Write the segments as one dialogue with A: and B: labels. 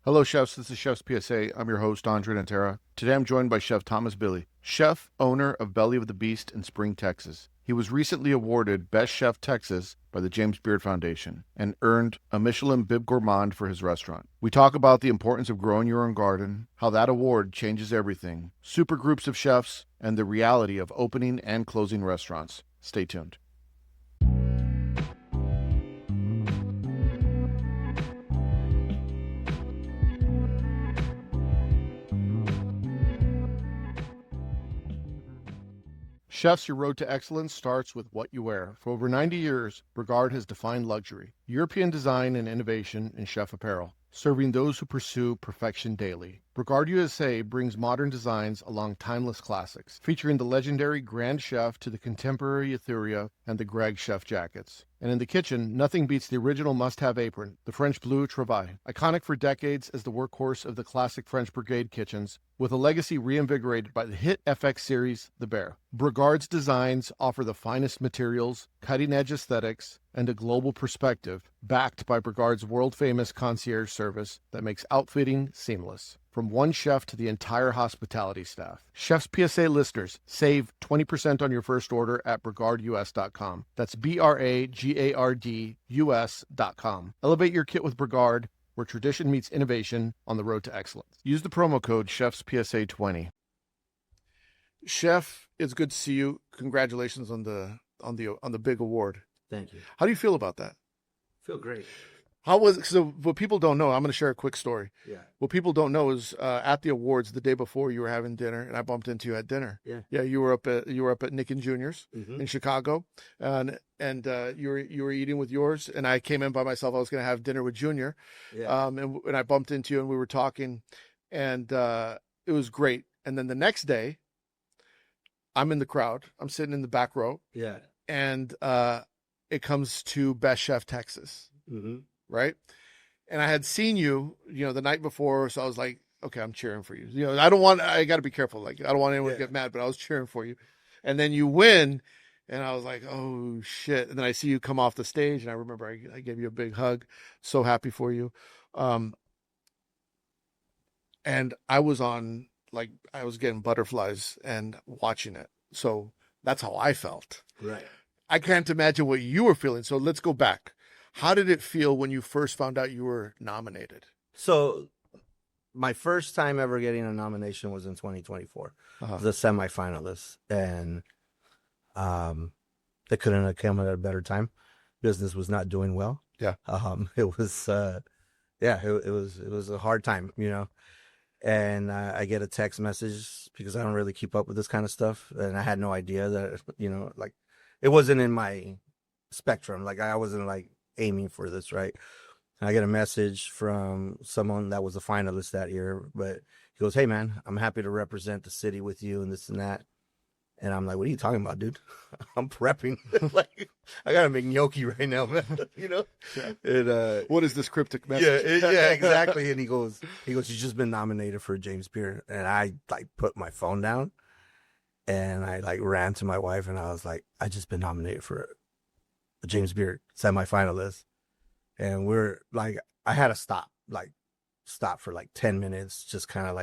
A: Hello, chefs. This is Chef's PSA. I'm your host, André Natera. Today I'm joined by Chef Thomas Bille, chef, owner of Belly of the Beast in Spring, Texas. He was recently awarded Best Chef Texas by the James Beard Foundation and earned a Michelin Bib Gourmand for his restaurant. We talk about the importance of growing your own garden, how that award changes everything, super groups of chefs, and the reality of opening and closing restaurants. Stay tuned. Chefs, your road to excellence starts with what you wear. For over 90 years, Brigard has defined luxury, European design and innovation in chef apparel, serving those who pursue perfection daily. Brigard USA brings modern designs along timeless classics, featuring the legendary Grand Chef to the contemporary Etheria and the Greg Chef jackets. And in the kitchen, nothing beats the original must-have apron, the French Bleu Travail. Iconic for decades as the workhorse of the classic French Brigade kitchens, with a legacy reinvigorated by the hit FX series, The Bear. Brigard's designs offer the finest materials, cutting-edge aesthetics, and a global perspective, backed by Brigard's world-famous concierge service that makes outfitting seamless. From one chef to the entire hospitality staff. Chef's PSA listeners, save 20% on your first order at brigardus.com. That's BRAGARD US.com. Elevate your kit with Brigard, where tradition meets innovation on the road to excellence. Use the promo code CHEFSPSA20. Chef, it's good to see you. Congratulations on the big award.
B: Thank you.
A: How do you feel about that?
B: Feel great.
A: How was it? So what people don't know, I'm going to share a quick story.
B: Yeah.
A: What people don't know is at the awards the day before you were having dinner, and I bumped into you at dinner.
B: Yeah.
A: Yeah, you were up at Nick and Junior's in Chicago, and you were eating with yours, and I came in by myself. I was going to have dinner with Junior, and I bumped into you, and we were talking, and it was great. And then the next day, I'm in the crowd. I'm sitting in the back row.
B: Yeah.
A: And it comes to Best Chef Texas. Right. And I had seen you, the night before. So I was like, okay, I'm cheering for you. I got to be careful. Like, I don't want anyone to get mad, but I was cheering for you. And then you win. And I was like, oh shit. And then I see you come off the stage, and I remember I gave you a big hug. So happy for you. And I was I was getting butterflies and watching it. So that's how I felt.
B: Right.
A: I can't imagine what you were feeling. So let's go back. How did it feel when you first found out you were nominated?
B: So my first time ever getting a nomination was in 2024, the semifinalist. And they couldn't have come at a better time. Business was not doing well.
A: Yeah.
B: It was, it was a hard time, And I get a text message because I don't really keep up with this kind of stuff. And I had no idea that, it wasn't in my spectrum. Like, I wasn't aiming for this, right? And I get a message from someone that was a finalist that year, but he goes, "Hey man, I'm happy to represent the city with you and this and that." And I'm like, "What are you talking about, dude? I'm prepping. I gotta make gnocchi right now, man." Yeah. And
A: what is this cryptic message?
B: Yeah, exactly. And he goes, "You've just been nominated for James Beard." And I put my phone down, and I ran to my wife, and I was like, "I just been nominated for the James Beard semifinalist." And we're I had to stop for 10 minutes, just kind of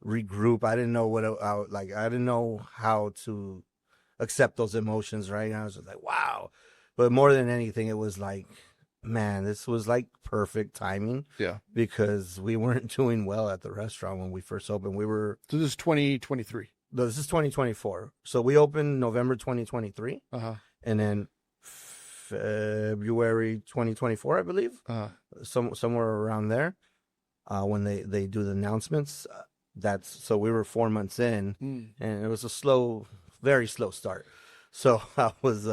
B: regroup. I didn't know I didn't know how to accept those emotions, right? And I was just like, wow. But more than anything, it was man, this was perfect timing.
A: Yeah.
B: Because we weren't doing well at the restaurant when we first opened.
A: So this is 2023.
B: No, this is 2024. So we opened November 2023. And then February 2024, I believe. Somewhere around there. When they do the announcements. So we were 4 months in, and it was a very slow start. So I was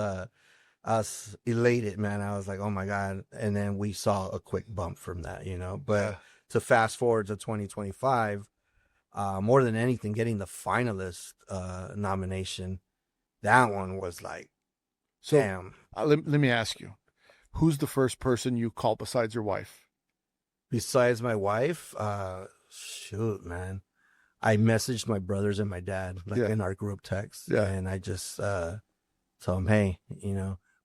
B: elated, man. I was like, oh my God. And then we saw a quick bump from that, but to fast forward to 2025, more than anything, getting the finalist nomination, that one was damn.
A: Let me ask you, who's the first person you called besides your wife?
B: Besides my wife, shoot, man. I messaged my brothers and my dad in our group text. Yeah. And I just told them, hey,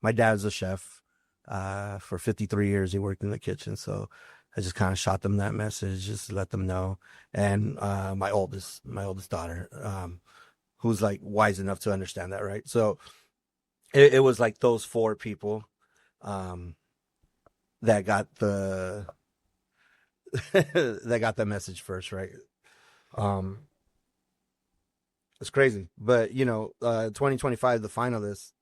B: my dad's a chef. For 53 years, he worked in the kitchen. So I just kind of shot them that message, just to let them know. And my oldest daughter, who's like wise enough to understand that, right? So it was like those 4 people that got the that got the message first, right? It's crazy, but 2025, the finalists.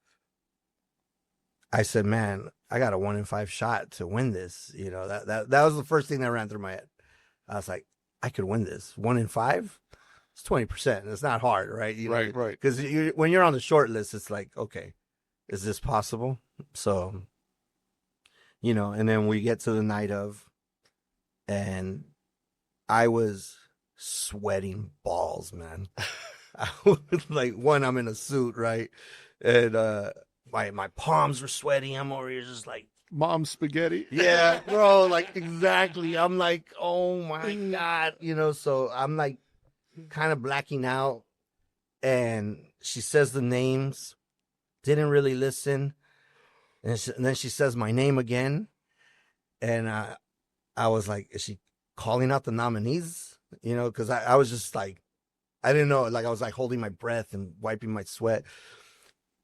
B: I said, man, I got a 1 in 5 shot to win this. That was the first thing that ran through my head. I was like, I could win this. 1 in 5, it's 20%. It's not hard, right?
A: Right.
B: Because when you're on the short list, it's like, okay, is this possible? So, and then we get to the night of, and I was sweating balls, man. I was like, I'm in a suit, right? And my palms were sweaty. I'm over here just like,
A: Mom spaghetti.
B: yeah, bro, like exactly. I'm like, oh my God, so I'm like kind of blacking out. And she says the names, didn't really listen. And then she says my name again. And I was like, is she calling out the nominees? Because I was just like, I didn't know. Like, I was like holding my breath and wiping my sweat.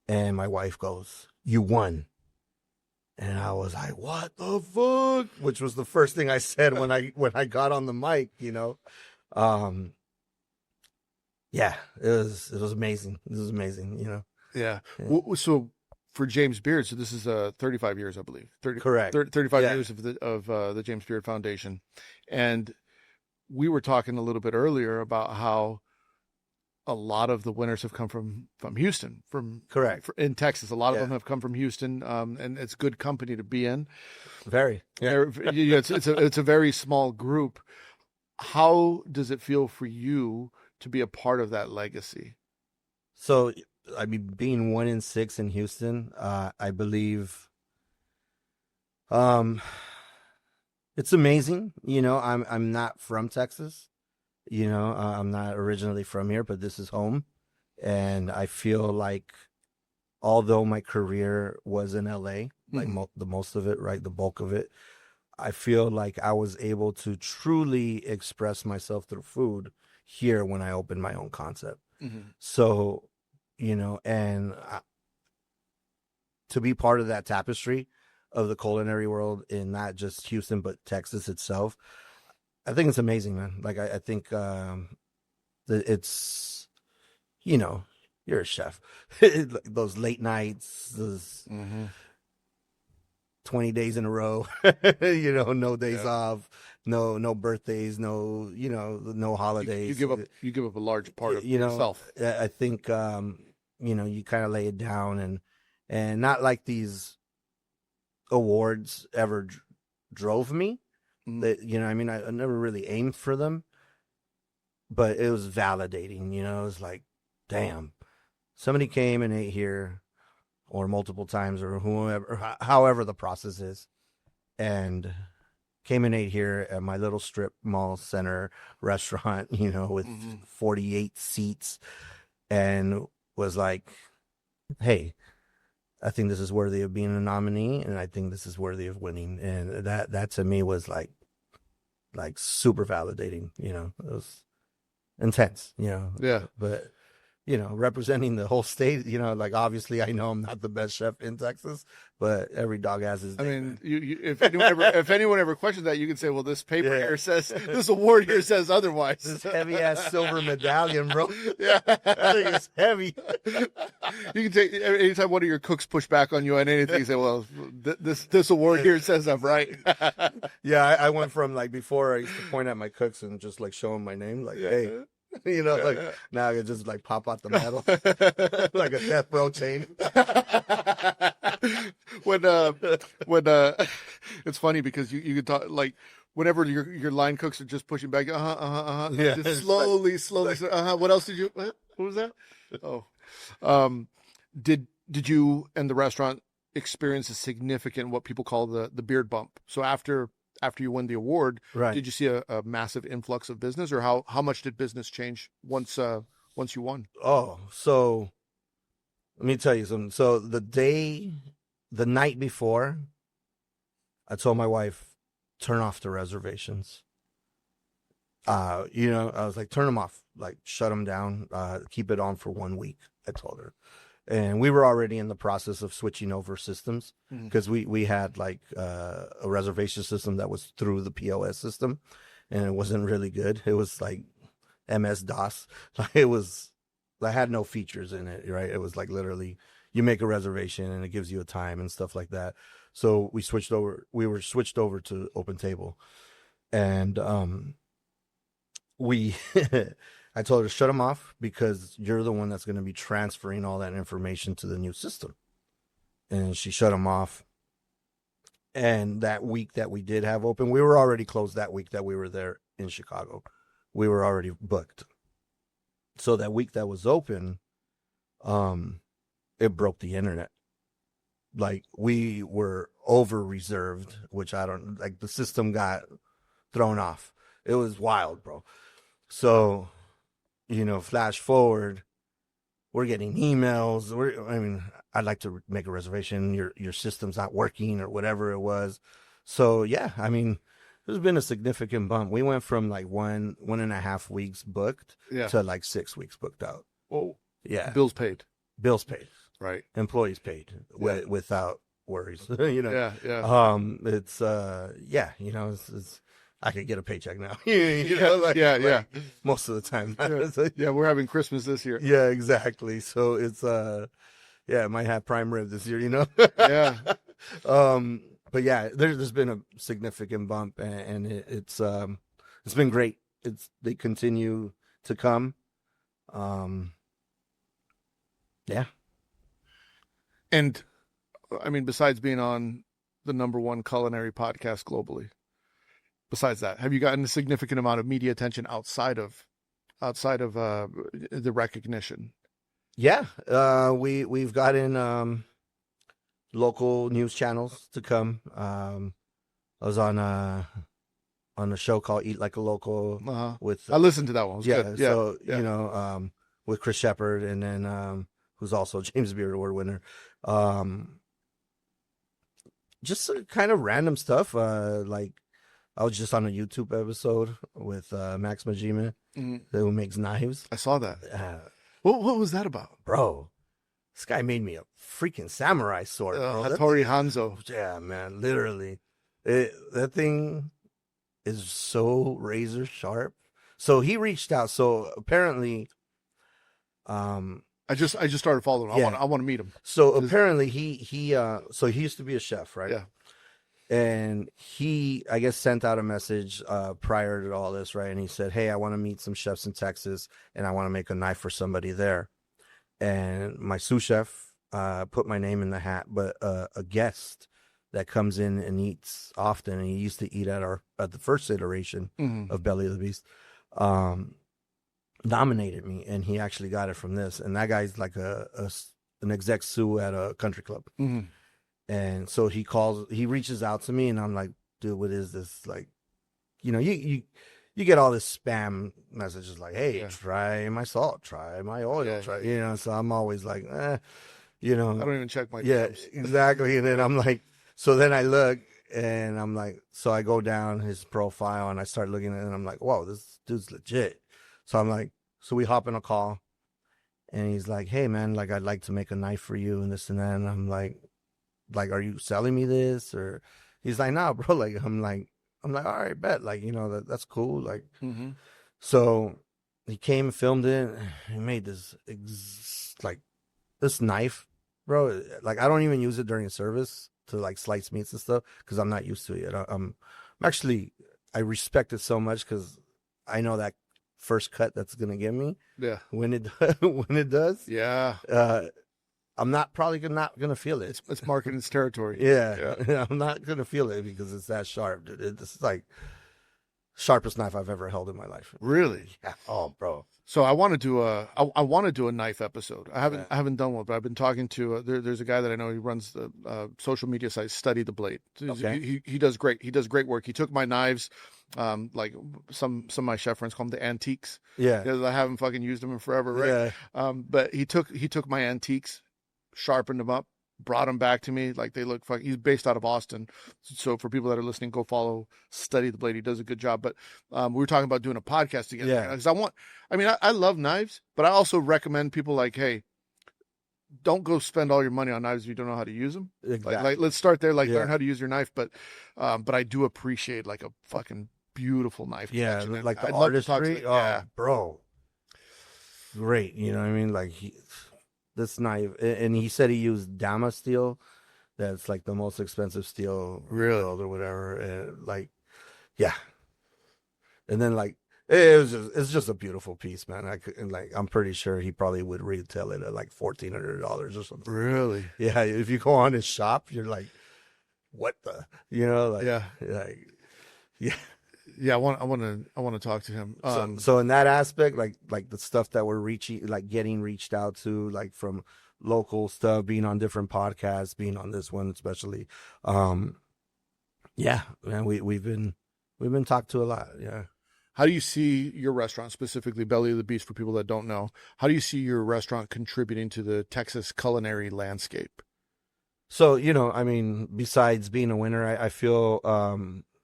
B: And my wife goes, you won. And I was like, what the fuck? Which was the first thing I said when I got on the mic, Yeah, it was amazing. It was amazing,
A: Yeah. So for James Beard, so this is 35 years, I believe.
B: Correct.
A: 35
B: Yeah.
A: years of the James Beard Foundation. And we were talking a little bit earlier about how a lot of the winners have come from Houston,
B: Correct.
A: In Texas. A lot of
B: Yeah.
A: them have come from Houston, and it's good company to be in.
B: Very. Yeah.
A: It's a very small group. How does it feel for you to be a part of that legacy?
B: So, I mean, being 1 in 6 in Houston, I believe, it's amazing. I'm not from Texas. I'm not originally from here, but this is home. And I feel like, although my career was in LA, like the most of it, right, the bulk of it, I feel like I was able to truly express myself through food here when I opened my own concept. So, and to be part of that tapestry of the culinary world in not just Houston, but Texas itself, I think it's amazing, man. Like, I think that it's, you're a chef. Those late nights, those 20 days in a row, no days off, no birthdays, no holidays.
A: You give up a large part of yourself.
B: I think, you kind of lay it down, and not like these awards ever drove me. That, I mean, I never really aimed for them, but it was validating. It was like, damn, somebody came and ate here, or multiple times, or whoever, however the process is, and came and ate here at my little strip mall center restaurant, with 48 seats, and was like, hey, I think this is worthy of being a nominee, and I think this is worthy of winning. And that to me was like super validating. It was intense.
A: Yeah.
B: But representing the whole state. Like, obviously, I know I'm not the best chef in Texas, but every dog has his day.
A: I mean, if anyone ever questions that, you can say, well, this paper here says, this award here says otherwise.
B: This heavy ass silver medallion, bro.
A: Yeah.
B: I think it's heavy.
A: You can take, anytime one of your cooks push back on you on anything, you say, well, this award here says I'm right.
B: Yeah. I went from, like, before I used to point at my cooks and just like show them my name, like, hey. Like, now I can just like pop out the medal like a death row chain.
A: when it's funny because you can talk, like, whenever your line cooks are just pushing back,
B: Yeah,
A: just slowly. What else did you? What was that? Oh, did you and the restaurant experience a significant, what people call the beard bump? So after you win the award,
B: right,
A: did you see a massive influx of business, or how much did business change once you won?
B: Oh, so let me tell you something. So the night before, I told my wife, turn off the reservations. You know, I was like, turn them off, like shut them down, keep it on for 1 week. I told her, and we were already in the process of switching over systems because we had like a reservation system that was through the POS system, and it wasn't really good. It was like MS DOS, like I had no features in it, right? It was like literally you make a reservation and it gives you a time and stuff like that. So we were switched over to Open Table, and we I told her to shut them off because you're the one that's going to be transferring all that information to the new system. And she shut them off. And that week that we did have open, we were already closed that week that we were there in Chicago. We were already booked. So that week that was open, it broke the internet. Like we were over reserved, which I don't like. The system got thrown off. It was wild, bro. So, you know, flash forward, we're getting emails. I mean, I'd like to make a reservation. Your system's not working or whatever it was. So yeah, I mean, there's been a significant bump. We went from like 1.5 weeks booked to like 6 weeks booked out.
A: Oh,
B: yeah.
A: Bills paid.
B: Right. Employees paid without worries. You know.
A: Yeah. Yeah.
B: It's yeah. You know, it's I could get a paycheck now. You know, like,
A: yeah.
B: Most of the time.
A: Yeah, we're having Christmas this year.
B: Yeah, exactly. So it's yeah, it might have prime rib this year, you know?
A: Yeah.
B: But yeah, there's been a significant bump, and it's been great. They continue to come. Yeah.
A: And I mean, besides being on the #1 culinary podcast globally, besides that, have you gotten a significant amount of media attention outside of the recognition?
B: Yeah, we've gotten local news channels to come. I was on a show called Eat Like a Local with
A: I listened to that one. It was good. Yeah,
B: so you know, with Chris Shepard, and then who's also a James Beard Award winner. Just kind of random stuff. Like I was just on a YouTube episode with Max Majima, who makes knives.
A: I saw that. What was that about?
B: Bro, this guy made me a freaking samurai sword, bro.
A: Hattori Hanzo.
B: Yeah, man, literally. That thing is so razor sharp. So he reached out. So apparently,
A: I just started following him.
B: Yeah.
A: I want to meet him.
B: So apparently he used to be a chef, right?
A: Yeah.
B: And he, I guess, sent out a message prior to all this, right? And he said, hey, I want to meet some chefs in Texas, and I want to make a knife for somebody there. And my sous chef put my name in the hat, but a guest that comes in and eats often, and he used to eat at the first iteration of Belly of the Beast, nominated me, and he actually got it from this. And that guy's like an exec sous at a country club. And so he reaches out to me, and I'm like, dude, what is this? Like, you know, you get all this spam messages like, hey, try my salt, try my oil, try, you know. So I'm always like, you know.
A: I don't even check my
B: DMs. Exactly. And then I'm like, so then I look, and I'm like, so I go down his profile, and I start looking at it, and I'm like, whoa, this dude's legit. So I'm like, so we hop in a call, and he's like, hey, man, like, I'd like to make a knife for you and this and that. And I'm like, are you selling me this? Or he's like, nah, bro. Like, I'm like, all right, bet. Like, you know, that's cool. Like, so he came and filmed it. He made this, this knife, bro. Like, I don't even use it during service to like slice meats and stuff because I'm not used to it. I'm actually, I respect it so much because I know that first cut that's going to get me. Yeah. When it does.
A: Yeah.
B: I'm probably not gonna feel it.
A: It's marking its territory.
B: Yeah. I'm not gonna feel it because it's that sharp. It's like sharpest knife I've ever held in my life.
A: Really?
B: Yeah. Oh, bro.
A: So I want to do a knife episode. I haven't done one, but I've been talking to there's a guy that I know. He runs the social media site Study the Blade. Okay. He does great. He does great work. He took my knives, like some of my chef friends call them the antiques.
B: Yeah.
A: Because I haven't fucking used them in forever, right?
B: Yeah.
A: But he took my antiques, sharpened them up, brought them back to me. Like they look fucking. He's based out of Austin, so for people that are listening, go follow Study the Blade. He does a good job. But we were talking about doing a podcast together.
B: Yeah.
A: Because I love knives, but I also recommend people like, hey, don't go spend all your money on knives if you don't know how to use them.
B: Exactly.
A: Like let's start there. Like
B: Yeah.
A: learn how to use your knife. But I do appreciate like a fucking beautiful knife.
B: Yeah,
A: collection. And
B: like the
A: I'd love to talk to
B: artistry.
A: the-
B: Oh,
A: yeah.
B: bro, great. You know what I mean? Like this knife, and he said he used Dama steel. That's like the most expensive steel in the
A: Really?
B: world or whatever. And like, yeah. And then like it's just a beautiful piece, man. And like I'm pretty sure he probably would retail it at like $1,400 or something.
A: Really?
B: Yeah, if you go on his shop, you're like, what the, like,
A: Yeah.
B: like, yeah.
A: Yeah, I want to talk to him.
B: So in that aspect, like the stuff that we're getting reached out to, like from local stuff, being on different podcasts, being on this one especially, yeah, man, we've been talked to a lot. Yeah.
A: How do you see your restaurant, specifically Belly of the Beast, for people that don't know? How do you see your restaurant contributing to the Texas culinary landscape?
B: So, I mean, besides being a winner, I feel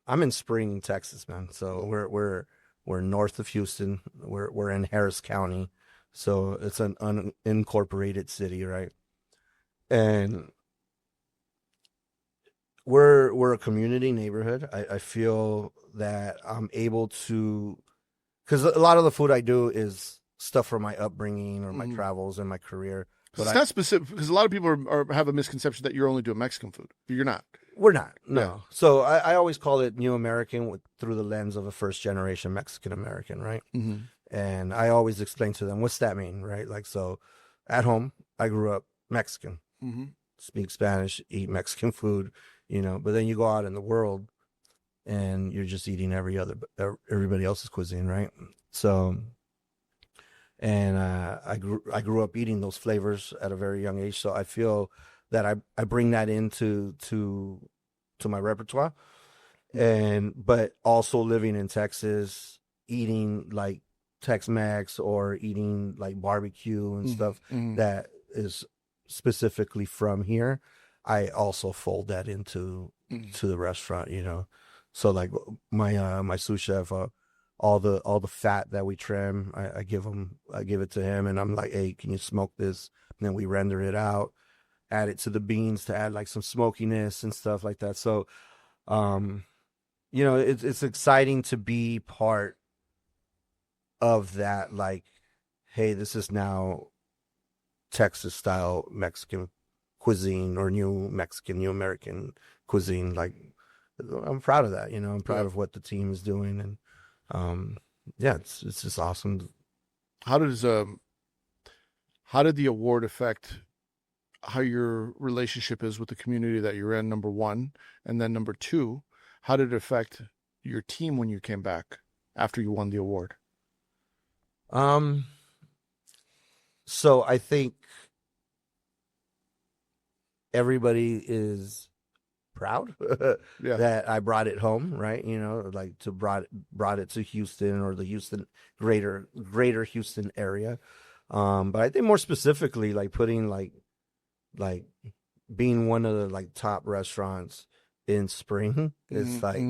B: I'm in Spring, Texas, man. So we're north of Houston. We're in Harris County. So it's an unincorporated city, right? And we're a community neighborhood. I feel that I'm able to, because a lot of the food I do is stuff from my upbringing or my travels and my career.
A: But it's not specific, because a lot of people have a misconception that you're only doing Mexican food. You're not.
B: We're not. No.
A: Yeah.
B: So I always call it New American through the lens of a first generation Mexican American, right?
A: Mm-hmm.
B: And I always explain to them, what's that mean, right? Like, so at home, I grew up Mexican, speak Spanish, eat Mexican food, but then you go out in the world and you're just eating everybody else's cuisine, right? So, and I grew up eating those flavors at a very young age. So I feel that I bring that into my repertoire, but also living in Texas, eating like Tex-Mex or eating like barbecue and stuff that is specifically from here, I also fold that into to the restaurant, So like my sous chef, all the fat that we trim, I give it to him, and I'm like, hey, can you smoke this? And then we render it out, add it to the beans to add like some smokiness and stuff like that. So, it's exciting to be part of that. Like, hey, this is now Texas style Mexican cuisine or new American cuisine. Like, I'm proud of that. I'm proud of what the team is doing, and yeah, it's just awesome.
A: How did the award affect how your relationship is with the community that you're in, number one, and then number two, how did it affect your team when you came back after you won the award?
B: So I think everybody is proud that I brought it home, right? Like brought it to Houston or the greater Houston area. But I think more specifically, like putting like being one of the like top restaurants in Spring is like,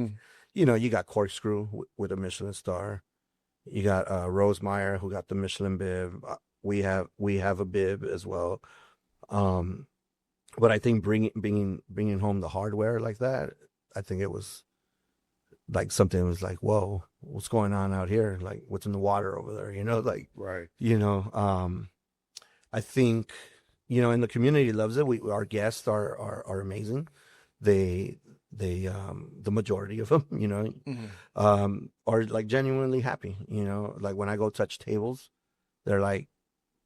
B: you got Corkscrew with a Michelin star. You got Rosemeyer, who got the Michelin Bib. We have a bib as well. But I think bringing home the hardware like that, I think it was like something that was like, whoa, what's going on out here? Like, what's in the water over there? Like,
A: right.
B: I think, and the community loves it. Our guests are amazing. The majority of them, are like genuinely happy. Like when I go touch tables, they're like,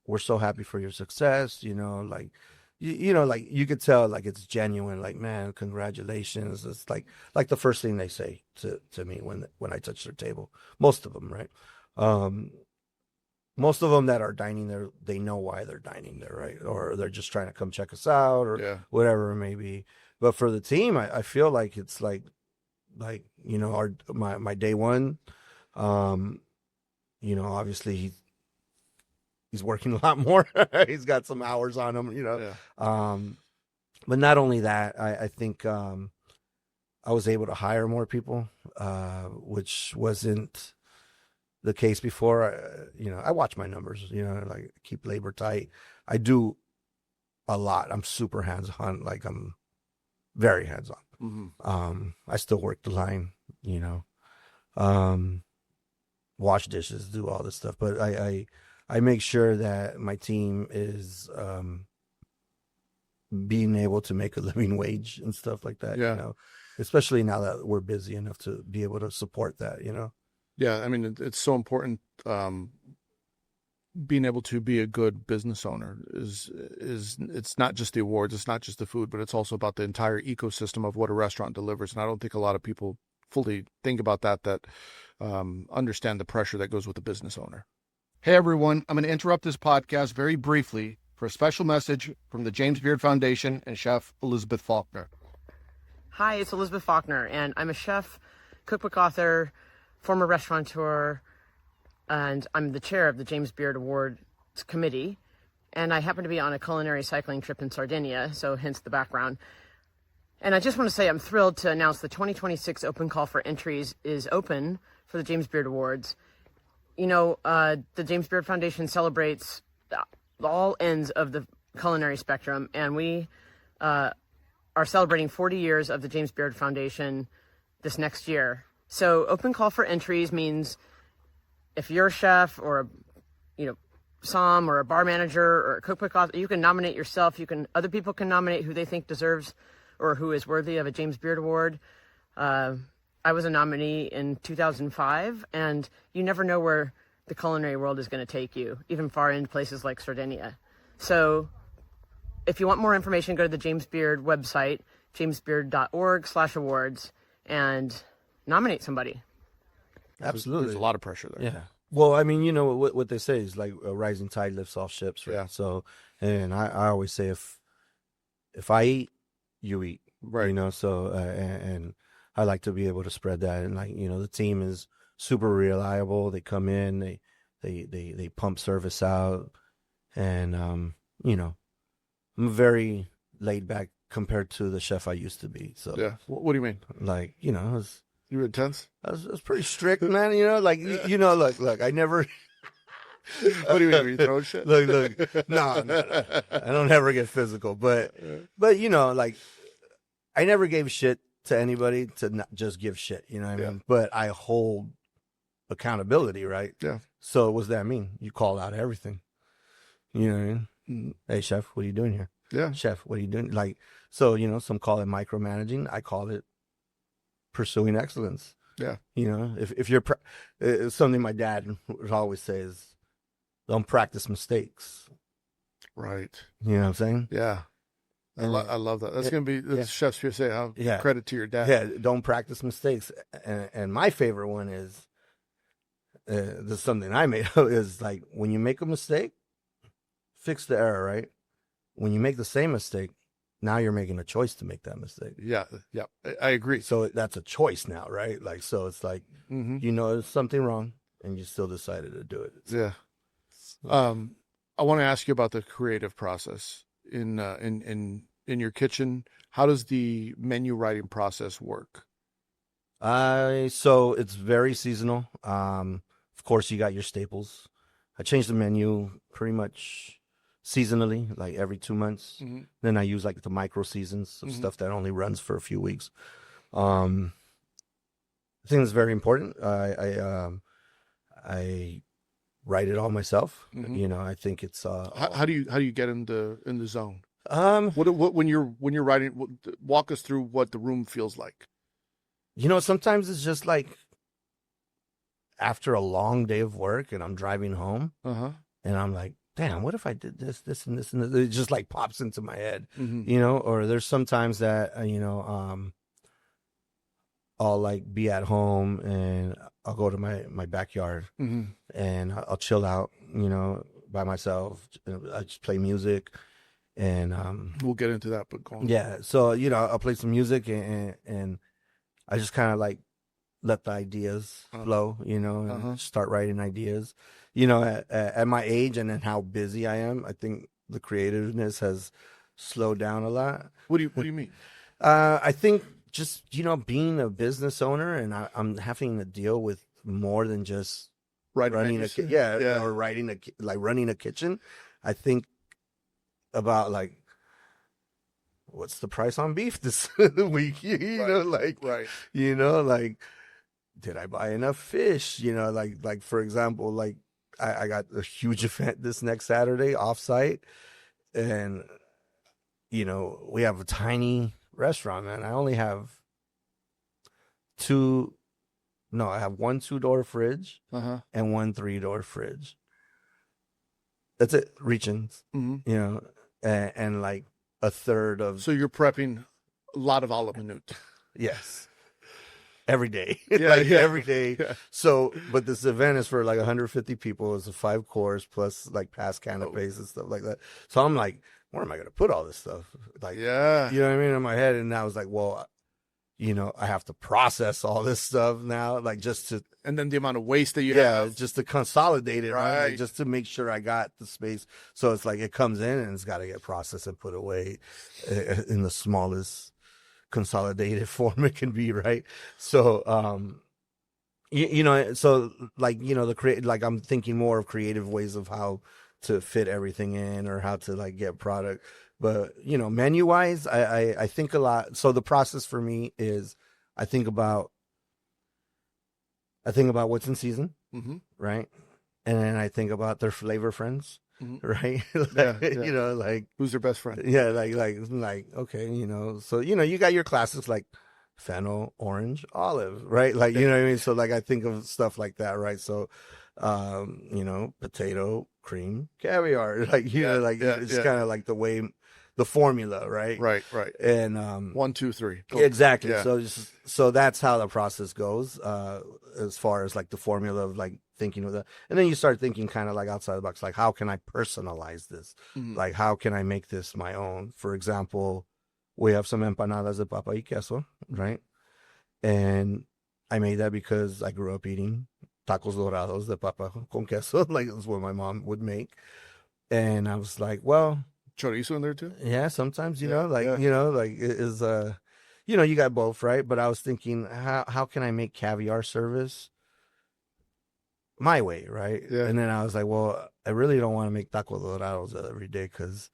B: we're so happy for your success. Like, like you could tell, like it's genuine. Like, man, congratulations. It's like the first thing they say to me when I touch their table. Most of them, right? Most of them that are dining there, they know why they're dining there, right? Or they're just trying to come check us out, or whatever it may be. But for the team, I feel like it's like my day one. Obviously he's working a lot more. He's got some hours on him, But not only that, I think I was able to hire more people, which wasn't the case before. I watch my numbers, like keep labor tight. I do a lot. I'm super hands-on. Like I'm very hands-on. I still work the line, wash dishes, do all this stuff. But I make sure that my team is being able to make a living wage and stuff like that.
A: Yeah.
B: Especially now that we're busy enough to be able to support that.
A: Yeah, I mean, it's so important. Being able to be a good business owner is it's not just the awards, it's not just the food, but it's also about the entire ecosystem of what a restaurant delivers. And I don't think a lot of people fully think about that understand the pressure that goes with a business owner. Hey everyone, I'm going to interrupt this podcast very briefly for a special message from the James Beard Foundation and Chef Elizabeth Faulkner.
C: Hi, it's Elizabeth Faulkner, and I'm a chef, cookbook author, former restaurateur, and I'm the chair of the James Beard Awards Committee. And I happen to be on a culinary cycling trip in Sardinia, so hence the background. And I just want to say I'm thrilled to announce the 2026 open call for entries is open for the James Beard Awards. The James Beard Foundation celebrates all ends of the culinary spectrum, and we are celebrating 40 years of the James Beard Foundation this next year. So open call for entries means if you're a chef or a som or a bar manager or a cookbook author, you can nominate yourself. Other people can nominate who they think deserves or who is worthy of a James Beard Award. I was a nominee in 2005, and you never know where the culinary world is going to take you, even far in places like Sardinia. So if you want more information, go to the James Beard website, jamesbeard.org/awards, and nominate somebody.
B: Absolutely.
A: There's a lot of pressure there.
B: Yeah. Well, I mean, what they say is like a rising tide lifts all ships, right?
A: Yeah.
B: So, and I always say if I eat, you eat,
A: Right.
B: So, and I like to be able to spread that. And like, the team is super reliable. They come in, they pump service out, and, I'm very laid back compared to the chef I used to be. So,
A: Yeah. What do you mean?
B: like,
A: You were intense?
B: I was pretty strict, man. Look, I never.
A: What do you mean? Were you throwing shit?
B: Look. No. I don't ever get physical, but I never gave shit to anybody to not just give shit. You know what I mean? But I hold accountability, right?
A: Yeah.
B: So what does that mean? You call out everything. You know what I mean? Hey, chef, what are you doing here?
A: Yeah.
B: Chef, what are you doing? Like, so some call it micromanaging. I call it pursuing excellence.
A: Yeah.
B: If you're it's something my dad would always say is don't practice mistakes.
A: Right.
B: You know what I'm saying?
A: Yeah. I love that. That's going to be Chef's PSA. Credit to your dad.
B: Yeah. Don't practice mistakes. And my favorite one is this is something I made is like when you make a mistake, fix the error, right? When you make the same mistake, now you're making a choice to make that mistake.
A: Yeah. I agree.
B: So that's a choice now, right? Like, so it's like, there's something wrong and you still decided to do it.
A: Yeah. I want to ask you about the creative process in your kitchen. How does the menu writing process work?
B: So it's very seasonal. Of course you got your staples. I change the menu pretty much seasonally, like every 2 months. Then I use like the micro seasons of stuff that only runs for a few weeks. I think it's very important. I write it all myself. I think it's
A: how do you get in the zone?
B: What
A: when you're writing, walk us through what the room feels like.
B: Sometimes it's just like after a long day of work and I'm driving home and I'm like, damn, what if I did this and this and this? It just like pops into my head, or there's sometimes that, I'll like be at home and I'll go to my backyard and I'll chill out, by myself. I just play music and,
A: we'll get into that, but go on.
B: Yeah. So, I'll play some music and I just kind of like let the ideas flow, and start writing ideas. At my age and then how busy I am, I think the creativeness has slowed down a lot.
A: What do you mean?
B: I think just, being a business owner, and I'm having to deal with more than just
A: Right.
B: running or running a kitchen. I think about like, what's the price on beef this week?
A: Right.
B: Did I buy enough fish? Like for example, like I got a huge event this next Saturday offsite, and we have a tiny restaurant, man. I only have I have one 2-door fridge and one 3-door fridge. That's it. Reach-ins, and like a third of.
A: So you're prepping a lot of olive minute.
B: Yes. Every day.
A: Yeah,
B: every day.
A: Yeah.
B: So, but this event is for like 150 people. It's a 5-course plus like past canapes and stuff like that. So I'm like, where am I going to put all this stuff? Like,
A: Yeah.
B: you know what I mean? In my head. And I was like, well, I have to process all this stuff now, like just to.
A: And then the amount of waste that you have.
B: Just to consolidate it, right?
A: Right.
B: Just to make sure I got the space. So it's like it comes in and it's got to get processed and put away in the smallest consolidated form it can be, right? So I'm thinking more of creative ways of how to fit everything in or how to like get product. But menu wise, I think a lot. So the process for me is I think about what's in season, right? And then I think about their flavor friends, right? Like
A: who's their best friend?
B: Yeah, like okay, so you got your classics like fennel, orange, olive, right? Like you know what I mean. So like I think of stuff like that, right? So, potato, cream, caviar, like it's kind of like the way. The formula, right?
A: Right.
B: And
A: 1, 2, 3. Go.
B: Exactly.
A: Yeah.
B: So that's how the process goes, as far as like the formula of like thinking of that. And then you start thinking kind of like outside the box, like how can I personalize this? Like how can I make this my own? For example, we have some empanadas de papa y queso, right? And I made that because I grew up eating tacos dorados de papa con queso, like that's what my mom would make. And I was like, well,
A: chorizo in there too?
B: Yeah, sometimes, you got both, right? But I was thinking, how can I make caviar service my way, right?
A: Yeah.
B: And then I was like, well, I really don't want to make tacos dorados every day because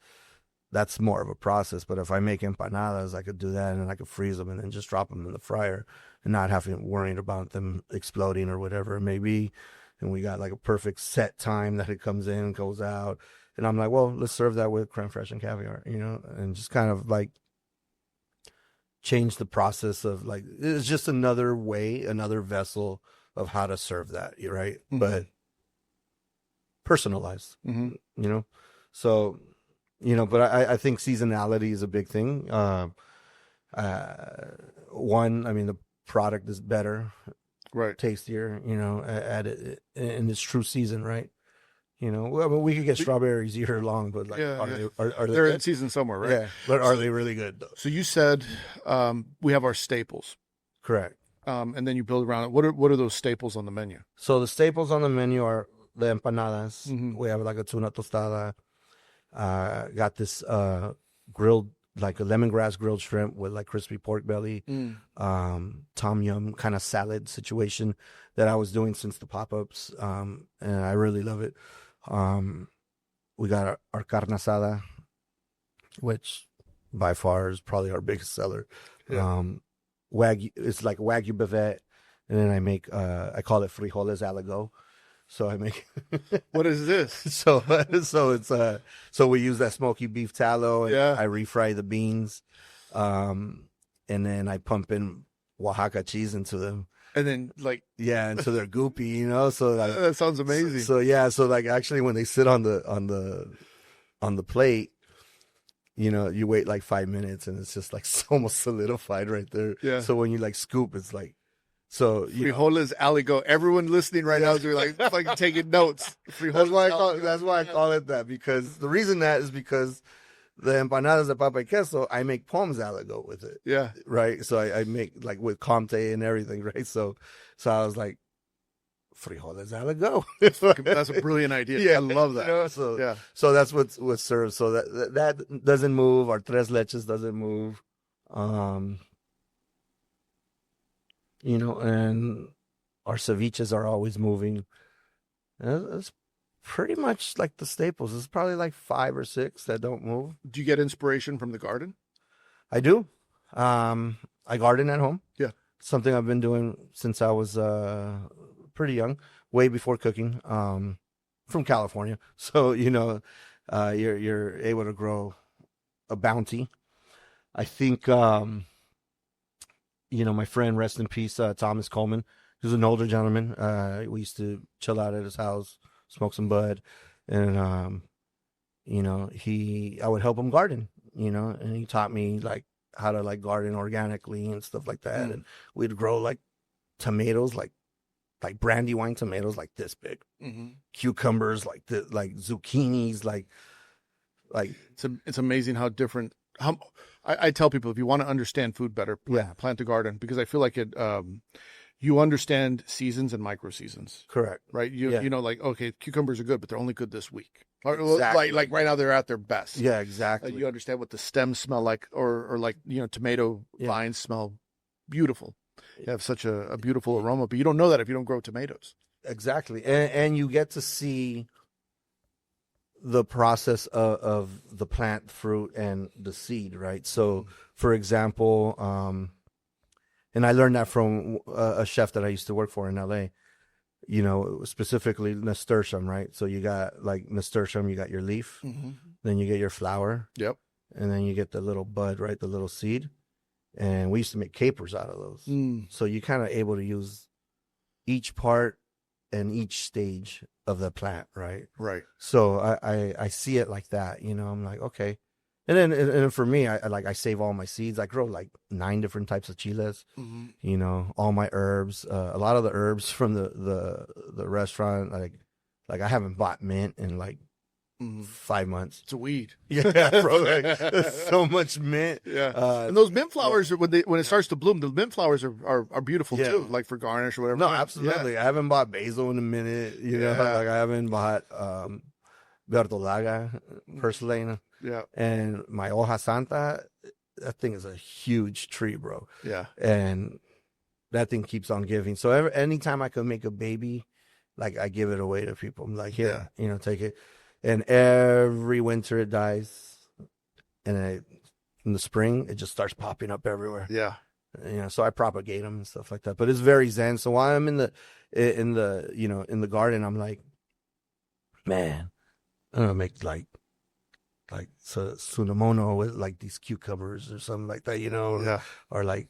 B: that's more of a process. But if I make empanadas, I could do that and I could freeze them and then just drop them in the fryer and not having worried about them exploding or whatever it may be. And we got like a perfect set time that it comes in and goes out. And I'm like, well, let's serve that with creme fraiche and caviar, and just kind of like change the process of like, it's just another way, another vessel of how to serve that, right? But personalized, So, but I think seasonality is a big thing. One, I mean, the product is better,
A: right?
B: Tastier, at it in its true season, right? We could get strawberries year long, but like, are
A: they're in season somewhere, right?
B: Yeah, but are they really good though?
A: So you said we have our staples,
B: correct?
A: And then you build around it. What are those staples on the menu?
B: So the staples on the menu are the empanadas. We have like a tuna tostada. Got this grilled, like a lemongrass grilled shrimp with like crispy pork belly, tom yum kind of salad situation that I was doing since the pop-ups, and I really love it. We got our carne asada, which by far is probably our biggest seller.
A: Yeah.
B: Wagyu, it's like Wagyu bavette, and then I make I call it frijoles a la go. So I make.
A: What is this?
B: So it's so we use that smoky beef tallow. And
A: Yeah.
B: I refry the beans, and then I pump in Oaxaca cheese into them.
A: And then
B: And so they're goopy, So
A: that sounds amazing.
B: So like actually when they sit on the plate, you wait like 5 minutes and it's just like almost solidified right there.
A: Yeah.
B: So when you like scoop, it's like. So
A: frijoles aligo. Everyone listening right now is like fucking taking notes.
B: That's why I call it that, because the reason that is because the empanadas de papa y queso, I make poms aligo with it.
A: Yeah.
B: Right. So I make like with comte and everything. Right. So I was like, frijoles a la go.
A: That's a brilliant idea.
B: Yeah,
A: I love that.
B: you know, so
A: Yeah.
B: so that's what's served. So that doesn't move. Our tres leches doesn't move. You know, and our ceviches are always moving. It's pretty much like the staples. It's probably like 5 or 6 that don't move.
A: Do you get inspiration from the garden?
B: I do. I garden at home.
A: Yeah.
B: Something I've been doing since I was pretty young, way before cooking. From California, so you know, you're able to grow a bounty. I think you know, my friend, rest in peace, Thomas Coleman. He was an older gentleman. We used to chill out at his house, smoke some bud, and you know, I would help him garden. You know, and he taught me like how to like garden organically and stuff like that. And we'd grow like tomatoes, like Brandywine tomatoes, like this big, cucumbers, like zucchinis, like
A: it's amazing how different. I tell people, if you want to understand food better, plant a garden, because I feel like it. You understand seasons and micro seasons.
B: Correct.
A: Right. You know, like, okay, cucumbers are good, but they're only good this week.
B: Exactly.
A: Like right now they're at their best.
B: Yeah, exactly.
A: You understand what the stems smell like, or like, you know, tomato vines smell beautiful. You have such a beautiful aroma, but you don't know that if you don't grow tomatoes.
B: Exactly. And you get to see the process of the plant, fruit, and the seed, right? So, for example, and I learned that from a chef that I used to work for in LA, you know, specifically nasturtium, right? So you got like nasturtium, you got your leaf, then you get your flower.
A: Yep.
B: And then you get the little bud, right? The little seed. And we used to make capers out of those. So you're kind of able to use each part and each stage of the plant, right?
A: Right.
B: So I see it like that, you know. I'm like, okay. And then for me, I save all my seeds. I grow like 9 different types of chiles, you know, all my herbs. A lot of the herbs from the restaurant, like I haven't bought mint in like 5 months.
A: It's a weed.
B: Yeah, bro. Like, there's so much mint.
A: Yeah. And those mint flowers, when it starts to bloom, the mint flowers are beautiful too, like for garnish or whatever.
B: No, absolutely. Yeah. I haven't bought basil in a minute. You know, like I haven't bought verdolaga, purslane.
A: Yeah.
B: And my hoja santa, that thing is a huge tree, bro.
A: Yeah.
B: And that thing keeps on giving. So anytime I can make a baby, like I give it away to people. I'm like, here, you know, take it. And every winter it dies, and in the spring it just starts popping up everywhere.
A: Yeah,
B: you know. So I propagate them and stuff like that. But it's very zen. So while I'm in the you know, in the garden, I'm like, man, I'm gonna make like sunamono with like these cucumbers or something like that, you know.
A: Yeah.
B: Or like,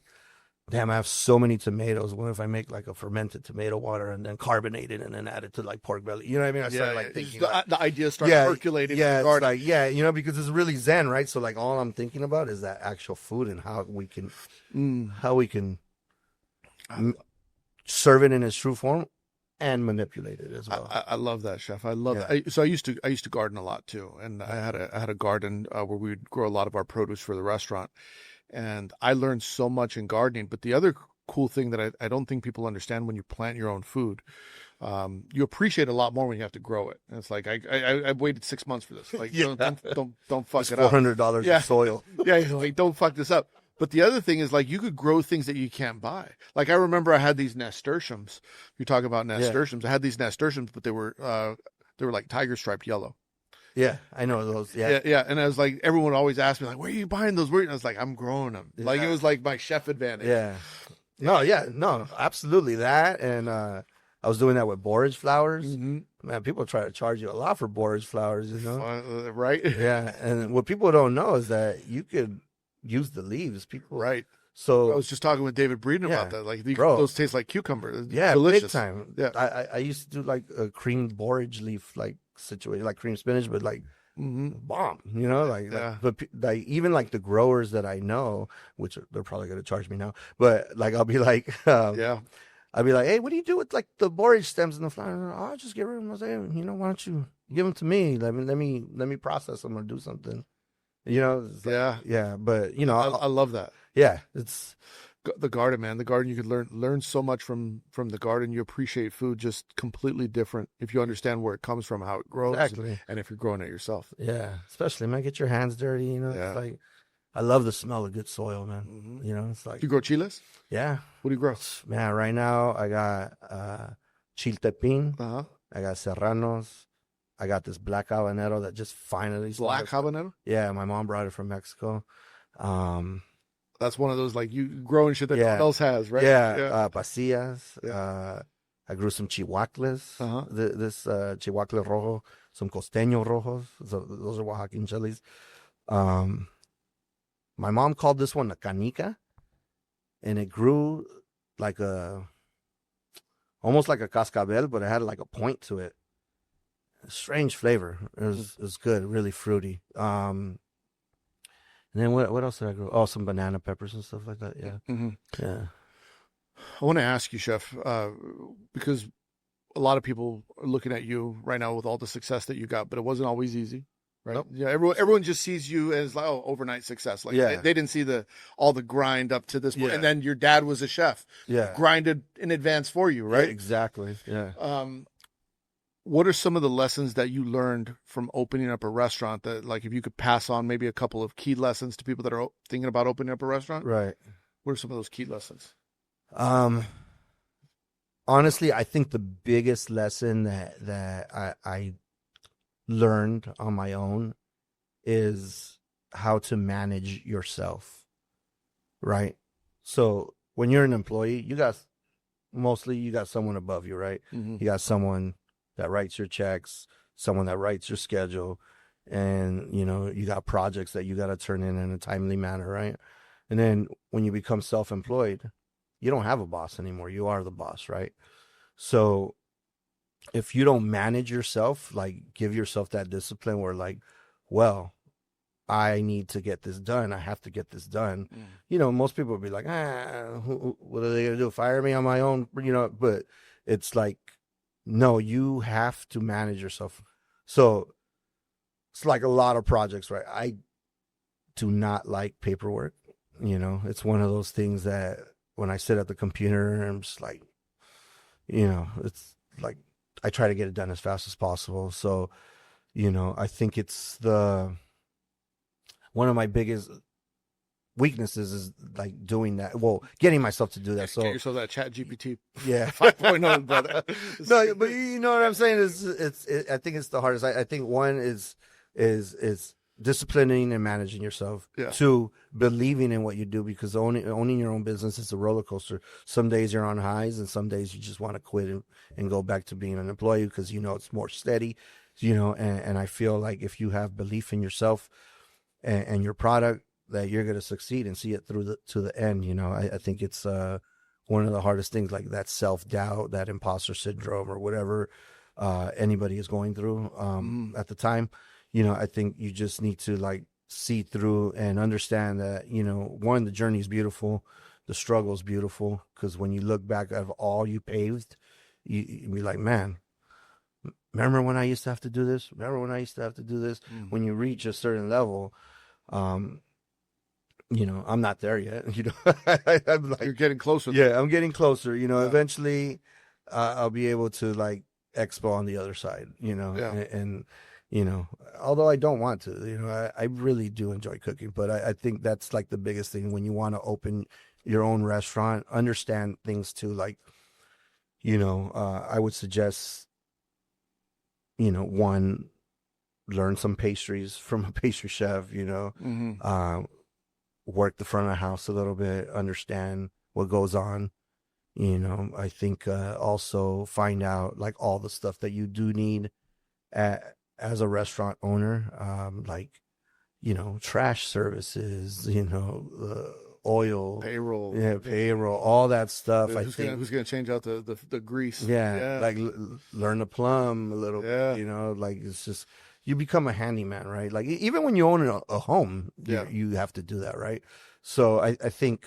B: damn, I have so many tomatoes. What if I make like a fermented tomato water and then carbonate it and then add it to like pork belly? You know what I mean? I started like thinking.
A: The idea starts percolating.
B: Yeah, it's like, yeah, you know, because it's really zen, right? So like all I'm thinking about is that actual food and how we can serve it in its true form and manipulate it as well.
A: I love that, Chef. I love that. So I used to garden a lot too, and I had a garden where we would grow a lot of our produce for the restaurant. And I learned so much in gardening. But the other cool thing that I don't think people understand when you plant your own food, you appreciate a lot more when you have to grow it. And it's like I waited 6 months for this. Like don't fuck it up.
B: $400 of soil.
A: Yeah, like don't fuck this up. But the other thing is, like, you could grow things that you can't buy. Like I remember I had these nasturtiums. You talk about nasturtiums. I had these nasturtiums, but they were like tiger striped yellow.
B: Yeah, I know those. Yeah.
A: Yeah. And I was like, everyone would always ask me, like, where are you buying those? And I was like, I'm growing them. Yeah. Like, it was like my chef advantage.
B: Yeah. No, absolutely that. And I was doing that with borage flowers. Man, people try to charge you a lot for borage flowers, you know?
A: Right?
B: Yeah. And what people don't know is that you could use the leaves. People.
A: Right.
B: So
A: I was just talking with David Breeden about that. Like, those taste like cucumber.
B: Yeah,
A: delicious.
B: Big time.
A: Yeah.
B: I used to do like a creamed borage leaf, like situation, like cream spinach, but like bomb, you know, like even like the growers that I know, which they're probably going to charge me now, but like I'll be like, I'll be like, hey, what do you do with like the borage stems and the flower? Oh, I'll just get rid of them. I say, you know, why don't you give them to me? Let me process them or do something, you know? Like, yeah. But you know,
A: I love that.
B: Yeah, it's
A: The garden, man. The garden, you could learn so much from the garden. You appreciate food just completely different if you understand where it comes from, how it grows,
B: Exactly.
A: and if you're growing it yourself.
B: Yeah, especially, man, get your hands dirty, you know.
A: Yeah.
B: It's like, I love the smell of good soil, man.
A: Mhm.
B: You know, it's like,
A: Do you grow chiles?
B: yeah,
A: What do you grow?
B: man, right now I got chiltepin,
A: Uh-huh.
B: I got serranos, I got this black habanero that just finally
A: Black
B: started.
A: habanero?
B: Yeah, my mom brought it from Mexico.
A: That's one of those, like, you growing shit that no
B: Yeah.
A: one else has, right?
B: Yeah, pasillas.
A: Yeah.
B: I grew some chihuahuas.
A: Uh-huh.
B: This chihuahua rojo, some costeño rojos. So those are Oaxacan chilies. My mom called this one a canica, and it grew like almost like a cascabel, but it had like a point to it. Strange flavor. It was good, really fruity. And then what else did I grow? Oh, some banana peppers and stuff like that. Yeah,
A: Mm-hmm.
B: yeah.
A: I want to ask you, Chef, because a lot of people are looking at you right now with all the success that you got, but it wasn't always easy, right?
B: Nope.
A: Yeah, everyone just sees you as like, oh, overnight success. Like,
B: Yeah.
A: they didn't see all the grind up to this point.
B: Yeah.
A: And then your dad was a chef,
B: Yeah.
A: grinded in advance for you, right?
B: Exactly. Yeah.
A: What are some of the lessons that you learned from opening up a restaurant that, like, if you could pass on maybe a couple of key lessons to people that are thinking about opening up a restaurant?
B: Right.
A: What are some of those key lessons?
B: Honestly, I think the biggest lesson that I learned on my own is how to manage yourself, right? So when you're an employee, you got someone above you, right?
A: Mm-hmm.
B: You got someone that writes your checks, someone that writes your schedule, and, you know, you got projects that you got to turn in a timely manner, right? And then when you become self-employed, you don't have a boss anymore. You are the boss, right? So if you don't manage yourself, like, give yourself that discipline where, like, well, I need to get this done. I have to get this done.
A: Mm.
B: You know, most people would be like, what are they going to do? Fire me on my own? You know, but it's like, no, you have to manage yourself. So it's like a lot of projects, right? I do not like paperwork. You know, it's one of those things that when I sit at the computer, I'm just like, you know, it's like I try to get it done as fast as possible. So, you know, I think it's one of my biggest weaknesses is like doing that. Well, getting myself to do that. So
A: Get yourself that Chat GPT
B: yeah,
A: 5.0, brother.
B: no, but you know what I'm saying is I think it's the hardest. I think one is disciplining and managing yourself.
A: Yeah.
B: 2, believing in what you do, because owning your own business is a roller coaster. Some days you're on highs, and some days you just want to quit and go back to being an employee because you know it's more steady. You know, and I feel like if you have belief in yourself and your product, that you're going to succeed and see it through to the end. You know, I think it's one of the hardest things, like that self-doubt, that imposter syndrome, or whatever anybody is going through at the time. You know, I think you just need to, like, see through and understand that, you know, one, the journey is beautiful, the struggle is beautiful, because when you look back at all you paved, you be like, man, remember when I used to have to do this? Remember when I used to have to do this? When you reach a certain level, you know, I'm not there yet. You know, I'm like,
A: You're getting closer.
B: yeah, I'm getting closer. You know,
A: Yeah.
B: eventually I'll be able to, like, expo on the other side, you know,
A: Yeah.
B: and you know, although I don't want to, you know, I really do enjoy cooking, but I think that's like the biggest thing when you want to open your own restaurant. Understand things too, like, you know, I would suggest, you know, one, learn some pastries from a pastry chef, you know,
A: Mm-hmm.
B: work the front of the house a little bit, understand what goes on. You know, I think also find out, like, all the stuff that you do need as a restaurant owner, like, you know, trash services, you know, oil,
A: Payroll.
B: yeah, payroll, all that stuff. I
A: Who's
B: think,
A: gonna change out the grease?
B: yeah, like learn to plumb a little
A: Yeah.
B: bit, you know, like, it's just, you become a handyman, right? Like, even when you own a home,
A: Yeah.
B: you have to do that, right? So I think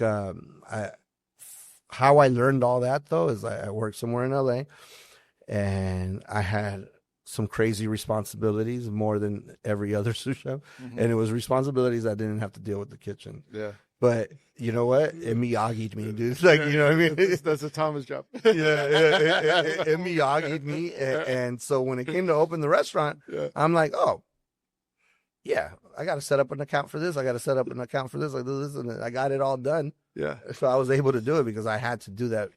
B: how I learned all that, though, is I worked somewhere in LA, and I had some crazy responsibilities more than every other sous chef, and it was responsibilities I didn't have to deal with the kitchen.
A: Yeah.
B: But you know what? It Miyagi'd me, dude. Like, you know what I mean?
A: That's a Thomas job.
B: It Miyagi'd me. And so when it came to open the restaurant, I'm like, oh, yeah, I got to set up an account for this. I got to set up an account for this. Like this, and I got it all done.
A: Yeah.
B: So I was able to do it because I had to do that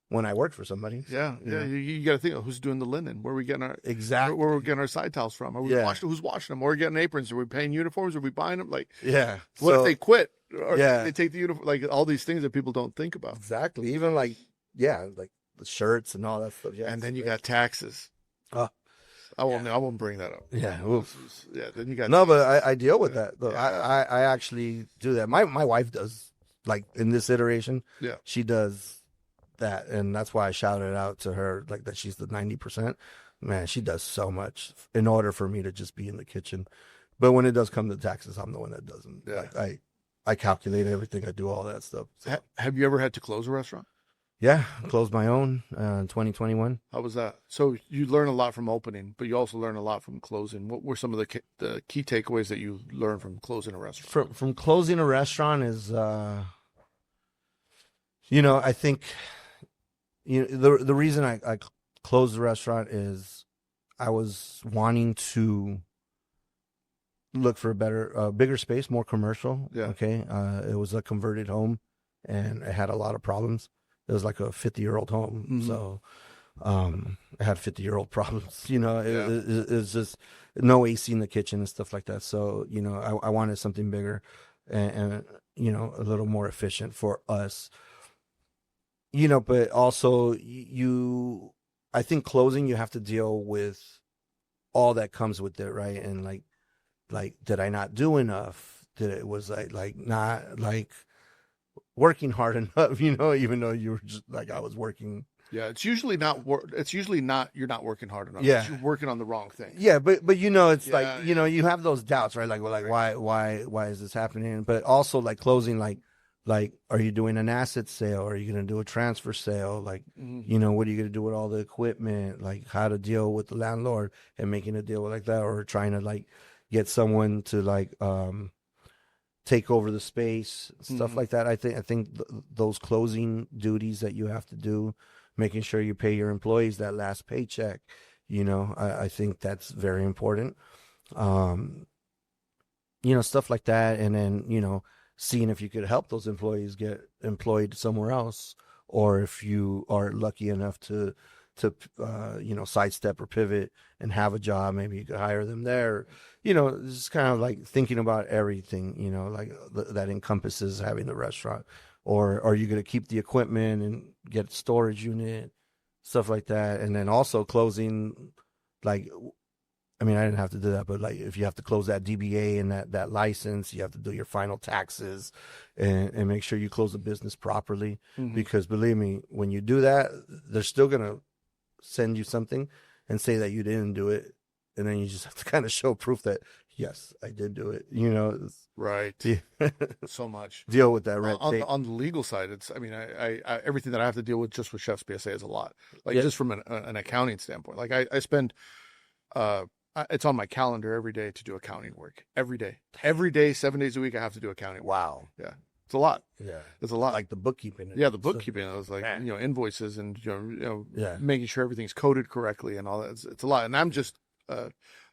B: when I worked for somebody.
A: Yeah.
B: Yeah.
A: You got to think of who's doing the linen. Where are we getting our
B: Exactly.
A: Where we're getting our side towels from? Are we washing? Who's washing them? Are we getting aprons? Are we paying uniforms? Are we buying them? Like,
B: Yeah.
A: what if they quit? Or
B: Yeah.
A: they take the uniform? Like all these things that people don't think about.
B: Exactly. Even like, yeah, like the shirts and all that stuff. Yeah.
A: And then you got taxes.
B: Oh.
A: I won't bring that up.
B: Yeah. Oof.
A: Yeah. Then you got
B: No, but I deal with that. Though. I actually do that. My wife does, like in this iteration.
A: Yeah.
B: She does that, and that's why I shouted out to her like that. She's the 90%. Man, she does so much in order for me to just be in the kitchen. But when it does come to taxes, I'm the one that doesn't.
A: Yeah.
B: Like, I calculate everything. I do all that stuff. So.
A: Have you ever had to close a restaurant?
B: Yeah, closed my own in 2021.
A: How was that? So you learn a lot from opening, but you also learn a lot from closing. What were some of the key takeaways that you learned from closing a restaurant?
B: From closing a restaurant is, you know, I think, you know, the reason I closed the restaurant is I was wanting to look for a better, bigger space, more commercial.
A: Yeah.
B: Okay. It was a converted home, and it had a lot of problems. It was like a 50-year-old home.
A: Mhm.
B: So it had 50-year-old problems. You know,
A: Yeah.
B: it's just no AC in the kitchen and stuff like that. So, you know, I wanted something bigger and, you know, a little more efficient for us. You know, but also I think closing, you have to deal with all that comes with it, right? And like, did I not do enough? Was I not like working hard enough? You know, even though you were just like, I was working.
A: Yeah, it's usually not. It's usually not. You're not working hard enough.
B: Yeah.
A: You're working on the wrong thing.
B: Yeah, but you know, it's
A: Yeah,
B: like, you know, you have those doubts, right? Like, well, like why is this happening? But also like closing, like, are you doing an asset sale? Are you going to do a transfer sale? Like, you know, what are you going to do with all the equipment? Like, how to deal with the landlord and making a deal like that, or trying to like get someone to like take over the space, stuff like that. I think those closing duties that you have to do, making sure you pay your employees that last paycheck, you know, I think that's very important. You know, stuff like that, and then, you know, seeing if you could help those employees get employed somewhere else, or if you are lucky enough to you know, sidestep or pivot and have a job, maybe you could hire them there. You know, it's kind of like thinking about everything, you know, like that encompasses having the restaurant. Or are you going to keep the equipment and get a storage unit, stuff like that. And then also closing, like, I mean, I didn't have to do that, but like if you have to close that DBA and that license, you have to do your final taxes and make sure you close the business properly. Because believe me, when you do that, they're still going to send you something and say that you didn't do it. And then you just have to kind of show proof that, yes, I did do it. You know,
A: Right. So much.
B: Deal with that red tape.
A: On the legal side, it's, I mean, I everything that I have to deal with just with Chef's PSA is a lot. Like just from an accounting standpoint. Like I spend, it's on my calendar every day to do accounting work. Every day, 7 days a week, I have to do accounting work.
B: Wow.
A: Yeah. It's a lot.
B: Yeah.
A: It's a lot.
B: Like the bookkeeping.
A: Yeah, the bookkeeping. I was like, you know, invoices and, you know,
B: Yeah.
A: making sure everything's coded correctly and all that. It's a lot. And I'm just a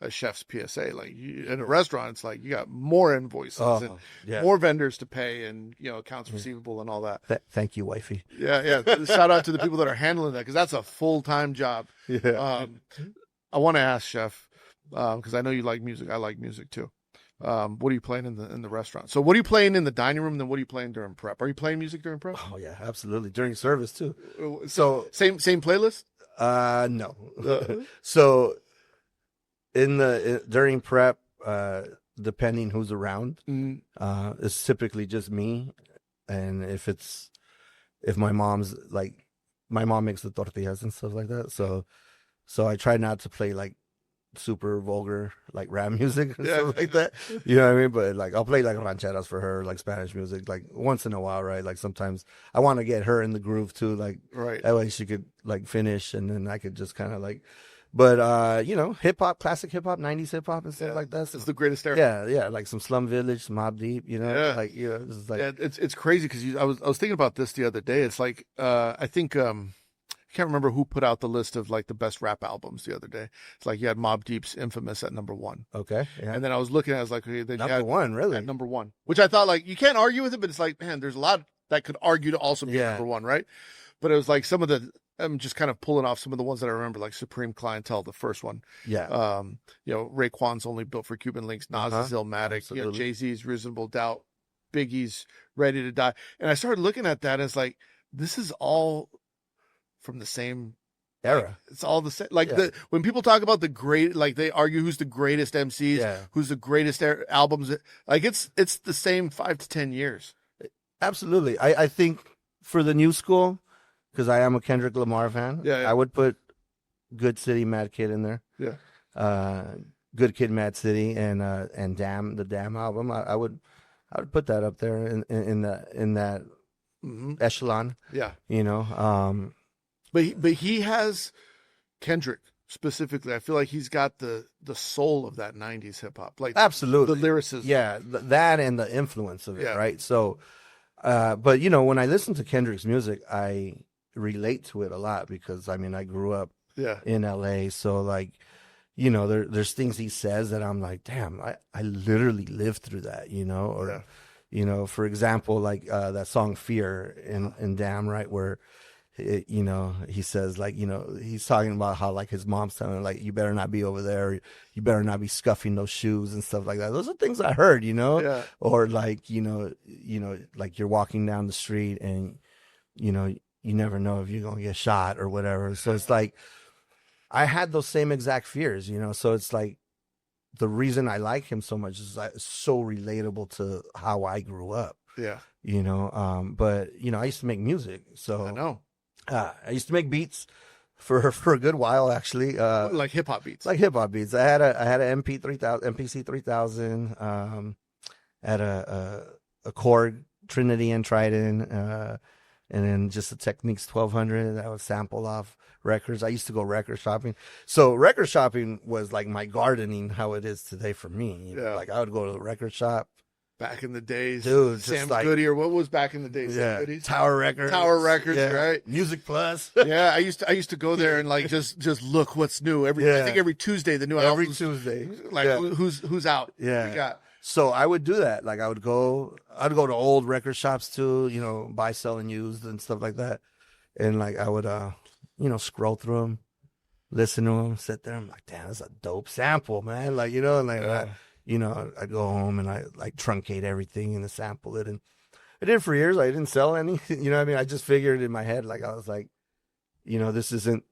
A: chef's PSA. Like in a restaurant, it's like you got more invoices and more vendors to pay and, you know, accounts receivable and all that.
B: Thank you, wifey.
A: Yeah. Shout out to the people that are handling that, because that's a full-time job.
B: Yeah.
A: I want to ask Chef, because I know you like music. I like music too. What are you playing in the restaurant? So what are you playing in the dining room? And then what are you playing during prep? Are you playing music during prep?
B: Oh yeah, absolutely. During service too.
A: So same playlist?
B: No. So during prep, depending who's around, it's typically just me. And if my mom's like, my mom makes the tortillas and stuff like that. So I try not to play like super vulgar like rap music and stuff like that, you know what I mean? But like I'll play like rancheras for her, like Spanish music, like once in a while, right? Like sometimes I want to get her in the groove too, like
A: right,
B: that way she could like finish and then I could just kind of like But hip hop, classic hip hop, 90s hip hop and stuff like that.
A: It's the greatest era.
B: Yeah, like some Slum Village, some Mobb Deep, this is like
A: it's crazy because I was thinking about this the other day. It's like I think I can't remember who put out the list of like the best rap albums the other day. It's like you had Mobb Deep's Infamous at number 1.
B: okay, yeah.
A: And then I was looking at it, I was like, okay, then you
B: Number
A: had
B: one, really?
A: at number 1, which I thought like you can't argue with it, but it's like, man, there's a lot that could argue to also be number 1, right? But it was like some of the, I'm just kind of pulling off some of the ones that I remember, like Supreme Clientele, the first one.
B: Yeah.
A: Raekwon's Only Built for Cuban Links, Nas's Illmatic, Jay-Z's Reasonable Doubt, Biggie's Ready to Die. And I started looking at that and it's like, this is all from the same
B: era.
A: Like, it's all the same. Like when people talk about the great, like they argue who's the greatest MCs, who's the greatest albums. Like it's the same 5 to 10 years.
B: Absolutely. I think for the new school, because I am a Kendrick Lamar fan, I would put Good City, Mad Kid in there.
A: Yeah.
B: Good Kid, Mad City, and Damn, the Damn album. I would put that up there in that echelon.
A: Yeah. But he has Kendrick specifically. I feel like he's got the soul of that 90s hip hop. Like
B: absolutely
A: the lyricism.
B: Yeah, that and the influence of it, right? So but when I listen to Kendrick's music, I relate to it a lot because I grew up in LA, so like there's things he says that I'm like, damn, I literally lived through that, for example, like that song Fear in Damn, right, where he says like, he's talking about how like his mom's telling him like, you better not be over there, you better not be scuffing those shoes and stuff like that. Those are things I heard, or like, like you're walking down the street and, you never know if you're going to get shot or whatever. So it's like, I had those same exact fears, so it's like the reason I like him so much is like, it's so relatable to how I grew up.
A: Yeah.
B: But I used to make music, so
A: I know.
B: I used to make beats for a good while, actually.
A: Like hip hop beats.
B: I had a MPC 3000. Had a Korg Trinity and Trident, and then just a Technics 1200 that was sampled off records. I used to go record shopping. So record shopping was like my gardening, how it is today for me. Like I would go to the record shop.
A: Back in the days,
B: dude,
A: Sam's Goody, or what was back in the days?
B: Yeah, Tower Records,
A: right?
B: Music Plus.
A: Yeah, I used to go there and like just look what's new. I think every Tuesday the new
B: every
A: albums,
B: Tuesday,
A: like who's out.
B: Yeah. So I would do that. Like I'd go to old record shops too, buy, sell, and used and stuff like that. And like I would scroll through them, listen to them, sit there. I'm like, damn, that's a dope sample, man. Like I'd go home and I like truncate everything and sample it. And I did it for years. I didn't sell any, I just figured in my head, like, I was like, this isn't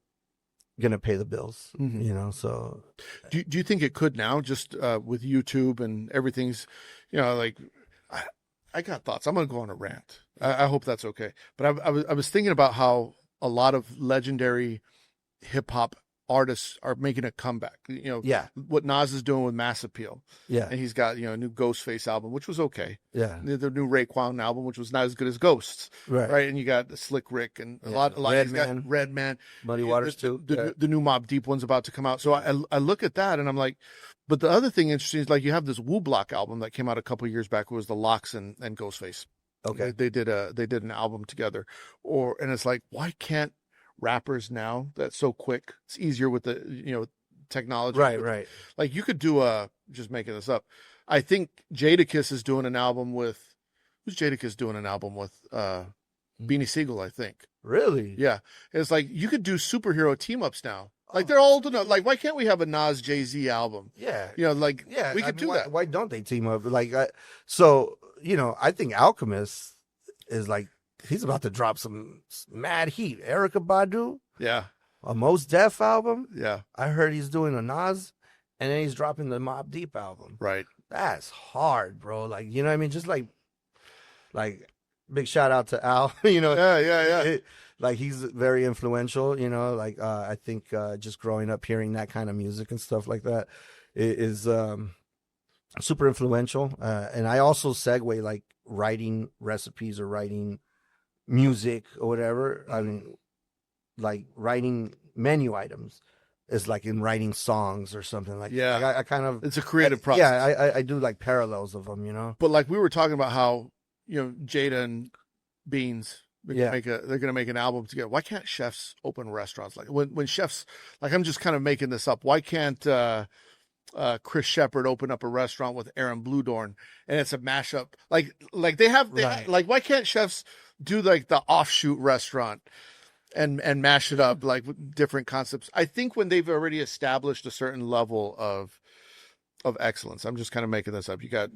B: going to pay the bills, so.
A: Do you think it could now, just with YouTube and everything's, like, I got thoughts. I'm going to go on a rant. I hope that's okay. But I was thinking about how a lot of legendary hip hop artists are making a comeback. What Nas is doing with Mass Appeal.
B: Yeah.
A: And he's got, a new Ghostface album, which was okay.
B: Yeah.
A: The new Raekwon album, which was not as good as Ghosts.
B: Right.
A: And you got the Slick Rick and a lot Redman.
B: Muddy Waters too.
A: The new Mobb Deep one's about to come out. So I look at that and I'm like, but the other thing interesting is like you have this Wu Block album that came out a couple of years back. It was the Lox and Ghostface.
B: Okay.
A: They did an album together, and it's like, why can't rappers now that's so quick, it's easier with the technology,
B: right,
A: like you could do just making this up, I think Jadakiss is doing an album with Beanie Siegel, I think.
B: Really?
A: Yeah. It's like you could do superhero team ups now. Like they're old enough. Like, why can't we have a Nas Jay-Z album?
B: Yeah.
A: We could do that.
B: Why don't they team up? Like, I think Alchemist is like, he's about to drop some mad heat. Erykah Badu.
A: Yeah.
B: A Mos Def album.
A: Yeah.
B: I heard he's doing a Nas, and then he's dropping the Mobb Deep album.
A: Right.
B: That's hard, bro. Like, you know what I mean? Just like big shout out to Al,
A: Yeah.
B: Like he's very influential, like I think just growing up hearing that kind of music and stuff like that is super influential. And I also segue like writing recipes or writing music or whatever. I mean, like writing menu items. is like in writing songs or something like
A: Yeah.
B: Like I kind of
A: It's a creative process.
B: Yeah, I do like parallels of them, you know.
A: But like we were talking about how, Jada and Beans,
B: Yeah.
A: they're gonna make an album together. Why can't chefs open restaurants? Like when chefs, like I'm just kind of making this up. Why can't Chris Shepard open up a restaurant with Aaron Bluedorn and it's a mashup? Like
B: Right.
A: like why can't chefs do like the offshoot restaurant and mash it up like with different concepts? I think when they've already established a certain level of excellence. I'm just kind of making this up. You got,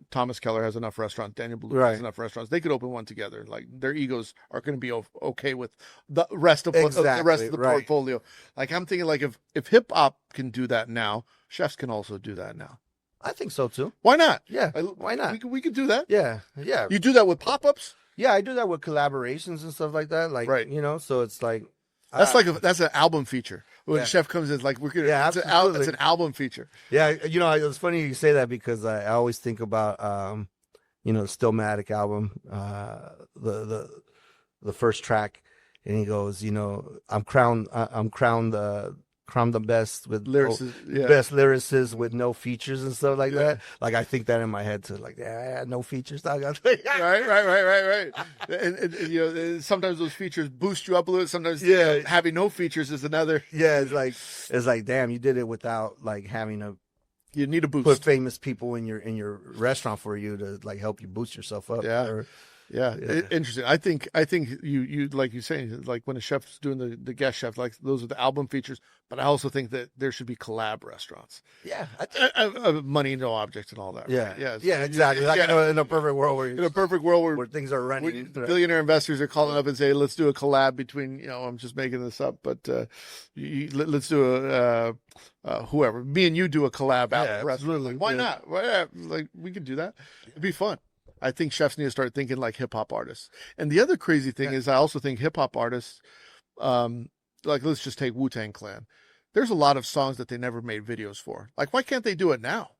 A: Thomas Keller has enough restaurants. Daniel Blue
B: Right.
A: has enough restaurants. They could open one together. Like their egos are going to be okay with the rest of
B: Exactly,
A: the rest of the
B: right.
A: portfolio. Like I'm thinking, like if hip hop can do that now, chefs can also do that now.
B: I think so too.
A: Why not?
B: Yeah, why not?
A: We could do that.
B: Yeah.
A: You do that with pop ups.
B: Yeah, I do that with collaborations and stuff like that. Like,
A: Right.
B: so it's like
A: That's an album feature. When a chef comes in, like we're gonna.
B: Yeah,
A: it's
B: absolutely.
A: an album feature.
B: Yeah, it's funny you say that because I always think about the Stillmatic album, the first track, and he goes, I'm crowned the best with best lyricists with no features and stuff like that. Like I think that in my head too, like no features. Dog.
A: right. And sometimes those features boost you up a little. Sometimes having no features is another.
B: Yeah, it's like damn, you did it without like having to.
A: You need a boost.
B: Put famous people in your restaurant for you to like help you boost yourself up.
A: Yeah. Interesting. I think you like you saying, like when a chef's doing the guest chef, like those are the album features. But I also think that there should be collab restaurants.
B: Yeah,
A: money no object and all that.
B: Yeah,
A: right?
B: yeah, exactly. Like in a perfect world where
A: things
B: are running,
A: billionaire investors are calling up and say, let's do a collab between. I'm just making this up, but let's do a whoever. Me and you do a collab out restaurant.
B: Absolutely.
A: Why not? Like we could do that. It'd be fun. I think chefs need to start thinking like hip hop artists. And the other crazy thing is, I also think hip hop artists, like let's just take Wu-Tang Clan. There's a lot of songs that they never made videos for. Like, why can't they do it now?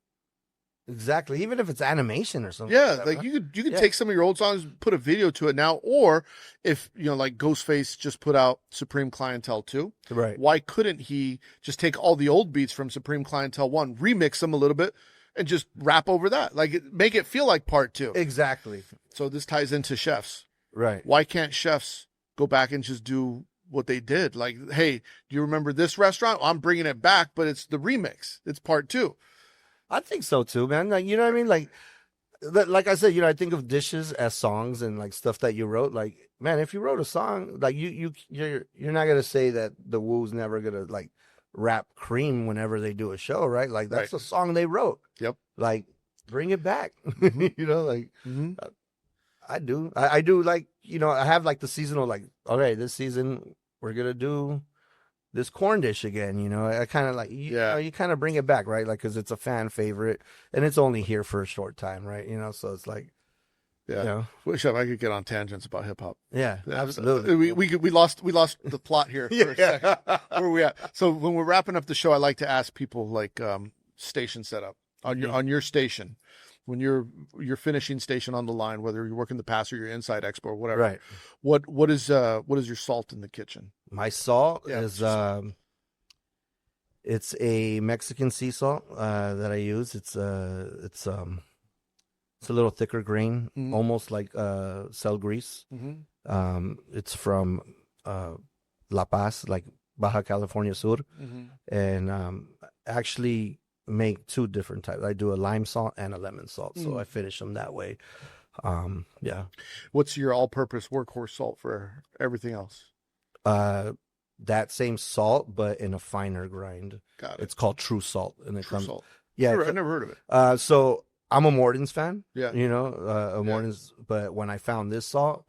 B: Exactly. Even if it's animation or something.
A: Yeah, like you could take some of your old songs, put a video to it now, or if like Ghostface just put out Supreme Clientele 2.
B: Right.
A: Why couldn't he just take all the old beats from Supreme Clientele 1, remix them a little bit, and just rap over that? Like make it feel like part 2.
B: Exactly.
A: So this ties into chefs.
B: Right.
A: Why can't chefs go back and just do what they did? Like, hey, do you remember this restaurant? I'm bringing it back, but it's the remix. It's part 2.
B: I think so too, man. Like, you know what I mean? Like I said, I think of dishes as songs and like stuff that you wrote. Like, man, if you wrote a song, like you're not gonna say that the Wu's never gonna like rap Cream whenever they do a show, right? Like that's a song they wrote.
A: Yep.
B: Like, bring it back.
A: Mm-hmm.
B: I do. I do like, I have like the seasonal, like, okay, this season we're going to do this corn dish again. I kind of like, you kind of bring it back, right? Like, cause it's a fan favorite and it's only here for a short time, right? So it's like,
A: Wish I could get on tangents about hip hop.
B: Yeah, absolutely.
A: We lost the plot here for a second. Where are we at? So when we're wrapping up the show, I like to ask people like, station setup on your station. When you're finishing station on the line, whether you're working the pass or you're inside expo or whatever,
B: right?
A: What is your salt in the kitchen?
B: My salt is it's a Mexican sea salt that I use. It's a little thicker grain, almost like cell grease.
A: Mm-hmm.
B: It's from La Paz, like Baja California Sur, and actually make 2 different types. I do a lime salt and a lemon salt, so I finish them that way.
A: What's your all-purpose workhorse salt for everything else?
B: That same salt, but in a finer grind.
A: Got it.
B: It's called True Salt, and it comes.
A: Salt.
B: Yeah,
A: I never heard of it.
B: So I'm a Morton's fan.
A: Yeah,
B: Morton's. But when I found this salt,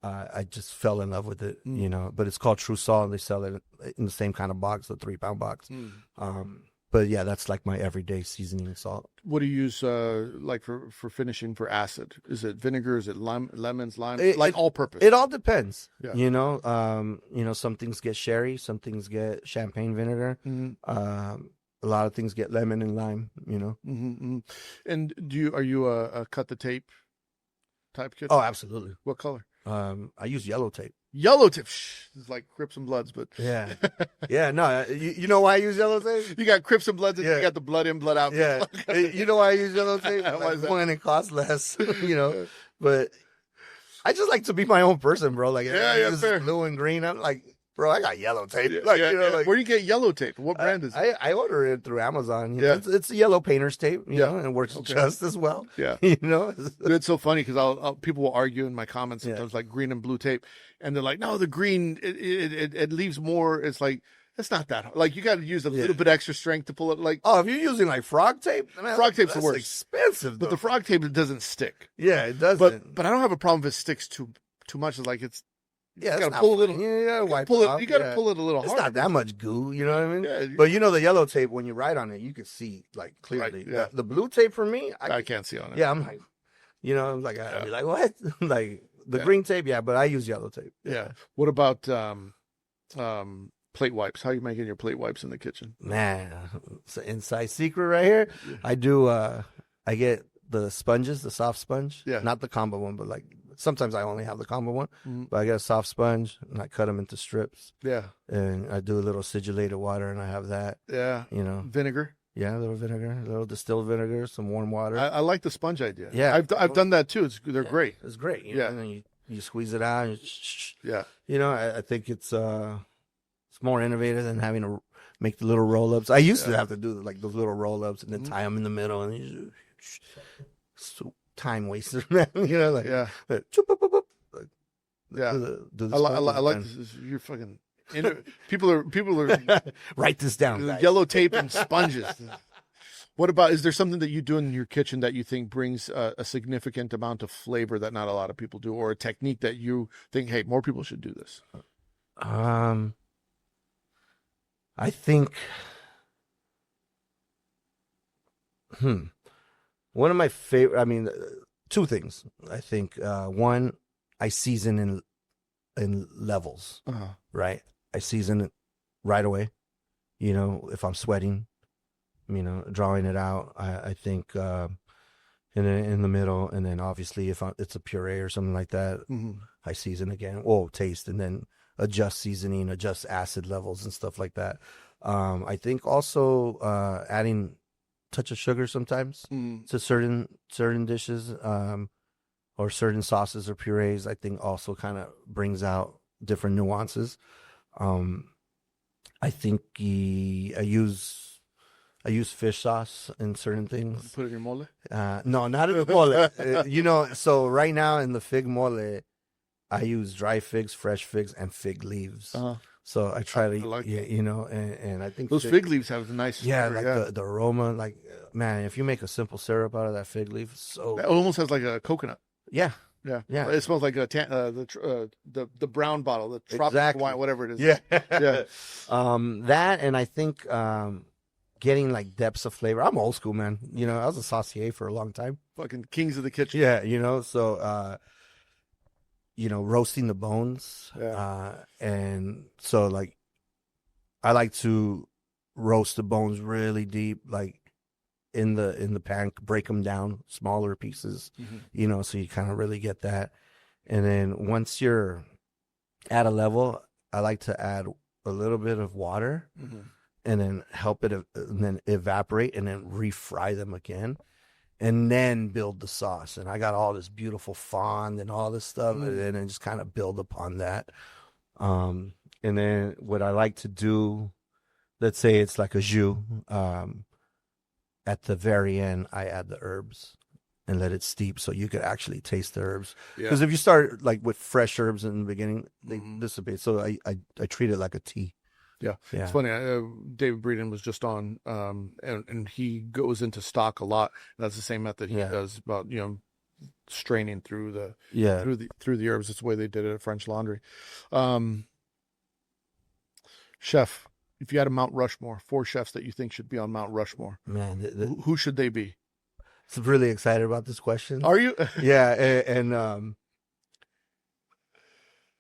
B: I just fell in love with it. But it's called True Salt, and they sell it in the same kind of box, the 3-pound box. But yeah, that's like my everyday seasoning salt.
A: What do you use like for finishing for acid? Is it vinegar? Is it lemons, lime? All purpose?
B: It all depends.
A: Yeah.
B: Some things get sherry, some things get champagne vinegar. A lot of things get lemon and lime.
A: And are you a cut the tape type kitchen?
B: Oh, absolutely.
A: What color?
B: I use yellow tape.
A: Yellow tape. It's like Crips and Bloods, but
B: Yeah. Yeah. No, you know why I use yellow tape?
A: you got Crips and Bloods, and
B: Yeah.
A: you got the blood in, blood out.
B: Yeah. You know why I use yellow tape?
A: Why is that?
B: One, it costs less, but I just like to be my own person, bro. Like,
A: Yeah,
B: I
A: yeah,
B: use
A: fair.
B: blue and green. I'm like, bro, I got yellow tape.
A: Yeah,
B: Like,
A: yeah, yeah.
B: like,
A: Where do you get yellow tape? What brand is it?
B: I order it through Amazon. You know?
A: Yeah.
B: It's a yellow painter's tape, you
A: Yeah.
B: know, and it works
A: Okay.
B: just as well.
A: Yeah.
B: It's-
A: It's so funny because I'll people will argue in my comments
B: Yeah.
A: sometimes like green and blue tape, and they're like, no, the green it leaves more. It's like it's not that hard. Like you got to use a little bit extra strength to pull it. Like
B: Oh, if you're using like frog tape, man,
A: Frog tape's the
B: that's
A: worst.
B: expensive,
A: but
B: though.
A: the frog tape it doesn't stick.
B: Yeah, it doesn't.
A: But I don't have a problem if it sticks too much. It's like it's
B: yeah,
A: you
B: it's
A: gotta
B: not
A: pull a little.
B: fun. You gotta wipe
A: pull
B: it
A: it.
B: off.
A: You got to
B: Yeah.
A: pull it a little
B: It's
A: harder.
B: not that much goo, you know what I mean?
A: Yeah.
B: But the yellow tape, when you write on it, you can see like clearly.
A: Right, yeah.
B: The blue tape for me,
A: I can't see on it.
B: yeah, I'm like, I'm like, I'd be like, what? Like the
A: Yeah.
B: green tape, yeah, but I use yellow tape.
A: Yeah. What about plate wipes? How are you making your plate wipes in the kitchen?
B: Man, it's an inside secret right here.
A: Yeah.
B: I do. I get the sponges, the soft sponge.
A: Yeah.
B: Not the combo one, but like sometimes I only have the combo one.
A: Mhm.
B: But I get a soft sponge and I cut them into strips,
A: Yeah.
B: and I do a little sigillated water, and I have that.
A: Yeah. Vinegar.
B: Yeah, a little vinegar, a little distilled vinegar, some warm water.
A: I like the sponge idea.
B: Yeah.
A: I've done that too. They're great.
B: It's great.
A: Yeah.
B: And then you squeeze it out. And
A: Yeah.
B: I think it's more innovative than having to make the little roll ups. I used to have to do like those little roll ups and then tie them in the middle, and so time waster, man. Like
A: Yeah.
B: choop, boop, boop, boop. Like,
A: Yeah.
B: do the
A: I
B: sponge,
A: like
B: man.
A: this. You're fucking. People are
B: Write this down, guys.
A: yellow tape and sponges. What about? Is there something that you do in your kitchen that you think brings a significant amount of flavor that not a lot of people do, or a technique that you think, hey, more people should do this?
B: I think, one of my favorite. I mean, two things. I think one, I season in levels, right? I season it right away. If I'm sweating, drawing it out. I think in the middle, and then obviously if it's a puree or something like that, I season again. Taste, and then adjust seasoning, adjust acid levels and stuff like that. I think also adding touch of sugar sometimes to certain dishes, or certain sauces or purees. I think also kind of brings out different nuances. I think I use fish sauce in certain things.
A: Put it in your mole.
B: No, not in the mole. So right now in the fig mole, I use dry figs, fresh figs, and fig leaves. So I try to,
A: like
B: and I think
A: those fig leaves have a nice
B: yeah,
A: flavor,
B: like the aroma, like man, if you make a simple syrup out of that fig leaf,
A: it almost has like a coconut.
B: yeah.
A: Yeah,
B: Yeah.
A: It smells like the brown bottle, the tropical
B: Exactly.
A: wine, whatever it is.
B: Yeah.
A: Yeah.
B: That, and I think getting like depths of flavor. I'm old school, man. I was a saucier for a long time.
A: Fucking kings of the kitchen.
B: Yeah, so roasting the bones.
A: Yeah.
B: And so like I like to roast the bones really deep, like in the pan, break them down smaller pieces, so you kind of really get that. And then once you're at a level, I like to add a little bit of water and then help it and then evaporate and then refry them again and then build the sauce. And I got all this beautiful fond and all this stuff and then just kind of build upon that. And then what I like to do, let's say it's like a jus, at the very end, I add the herbs and let it steep so you could actually taste the herbs. Because if you start like with fresh herbs in the beginning, they dissipate. So I treat it like a tea.
A: Yeah.
B: Yeah.
A: It's funny. David Breeden was just on, and he goes into stock a lot. That's the same method he does about straining through the through the herbs. It's the way they did it at French Laundry. Chef, if you had a Mount Rushmore, 4 chefs that you think should be on Mount Rushmore,
B: Man,
A: who should they be?
B: I'm really excited about this question.
A: Are you?
B: Yeah, and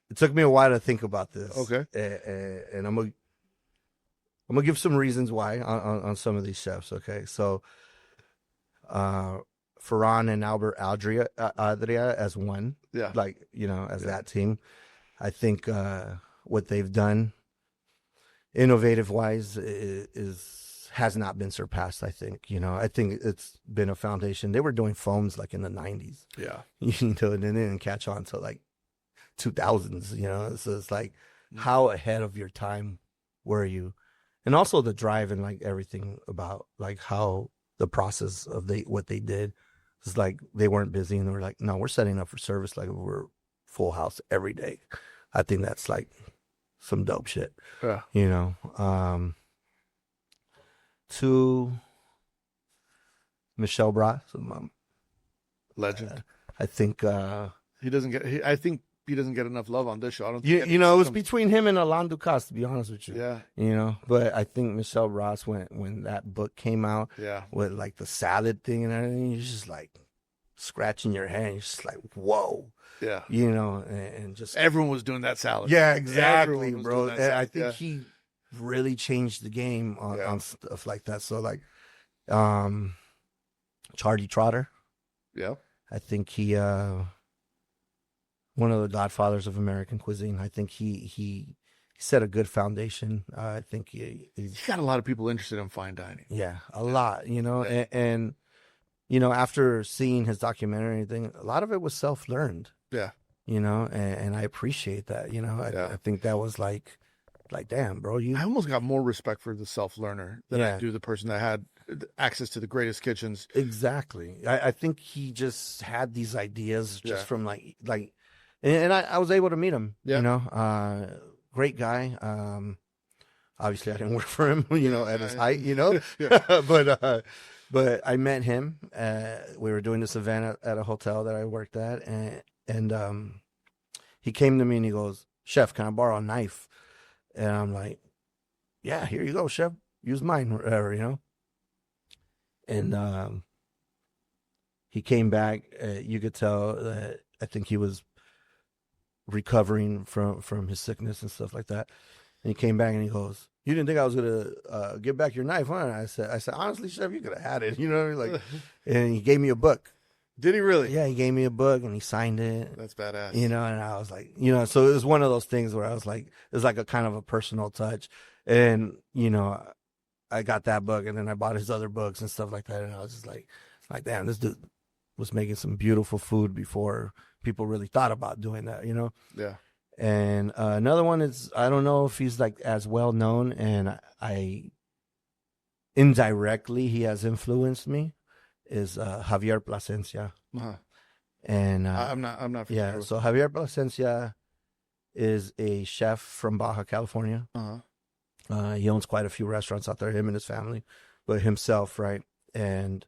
B: it took me a while to think about this.
A: Okay.
B: And I'm gonna give some reasons why on some of these chefs. Okay, so Ferran and Albert Adria as one.
A: Yeah.
B: Like as that team. I think what they've done, innovative wise, has not been surpassed. I think I think it's been a foundation. They were doing foams like in the 90s,
A: Yeah.
B: and they didn't catch on till like 2000s. So it's like, how ahead of your time were you? And also the drive and like everything about like how the process of what they did is like, they weren't busy and they were like, no, we're setting up for service like we're full house every day. I think that's like some dope shit.
A: Yeah.
B: To Michel Bras,
A: Legend.
B: I think
A: He doesn't get. I think he doesn't get enough love on this show. I don't. Think
B: it was between him and Alain Ducasse, to be honest with you.
A: Yeah.
B: But I think Michel Bras, when that book came out,
A: Yeah.
B: with like the salad thing and everything, you're just like scratching your head. You're just like, whoa.
A: Yeah.
B: And just
A: Everyone was doing that salad.
B: yeah, exactly,
A: Everyone was
B: bro.
A: doing that
B: I
A: salad.
B: think
A: Yeah.
B: he really changed the game
A: Yeah.
B: on stuff like that. So like, Charlie Trotter,
A: Yeah.
B: I think he one of the godfathers of American cuisine. I think he set a good foundation. I think
A: He got a lot of people interested in fine dining.
B: yeah, a lot,
A: Yeah.
B: and after seeing his documentary and everything, a lot of it was self-learned,
A: Yeah.
B: and I appreciate that.
A: Yeah.
B: I think that was like, damn, bro,
A: I almost got more respect for the self-learner than I
B: Yeah.
A: do the person that had access to the greatest kitchens.
B: exactly. I think he just had these ideas just
A: Yeah.
B: from like, and I was able to meet him.
A: Yeah.
B: Great guy. Obviously I didn't work for him, at his height,
A: Yeah.
B: but I met him. We were doing this event at a hotel that I worked at, and he came to me and he goes, "Chef, can I borrow a knife?" And I'm like, "Yeah, here you go, chef. Use mine, whatever." And he came back. You could tell that I think he was recovering from his sickness and stuff like that. And he came back and he goes, "You didn't think I was gonna give back your knife, huh?" And I said, honestly, chef, you could have had it, And he gave me a book.
A: Did he really?
B: Yeah, he gave me a book and he signed it.
A: That's badass.
B: And I was like, so it was one of those things where I was like, it was like a kind of a personal touch. And, I got that book and then I bought his other books and stuff like that. And I was just like, damn, this dude was making some beautiful food before people really thought about doing that,
A: Yeah.
B: And another one is, I don't know if he's like as well known, and I indirectly, he has influenced me, is Javier Plasencia.
A: Uh-huh.
B: And
A: I'm not familiar
B: yeah,
A: with.
B: so Javier Plasencia is a chef from Baja California.
A: Uh-huh.
B: He owns quite a few restaurants out there, him and his family, but himself, right? And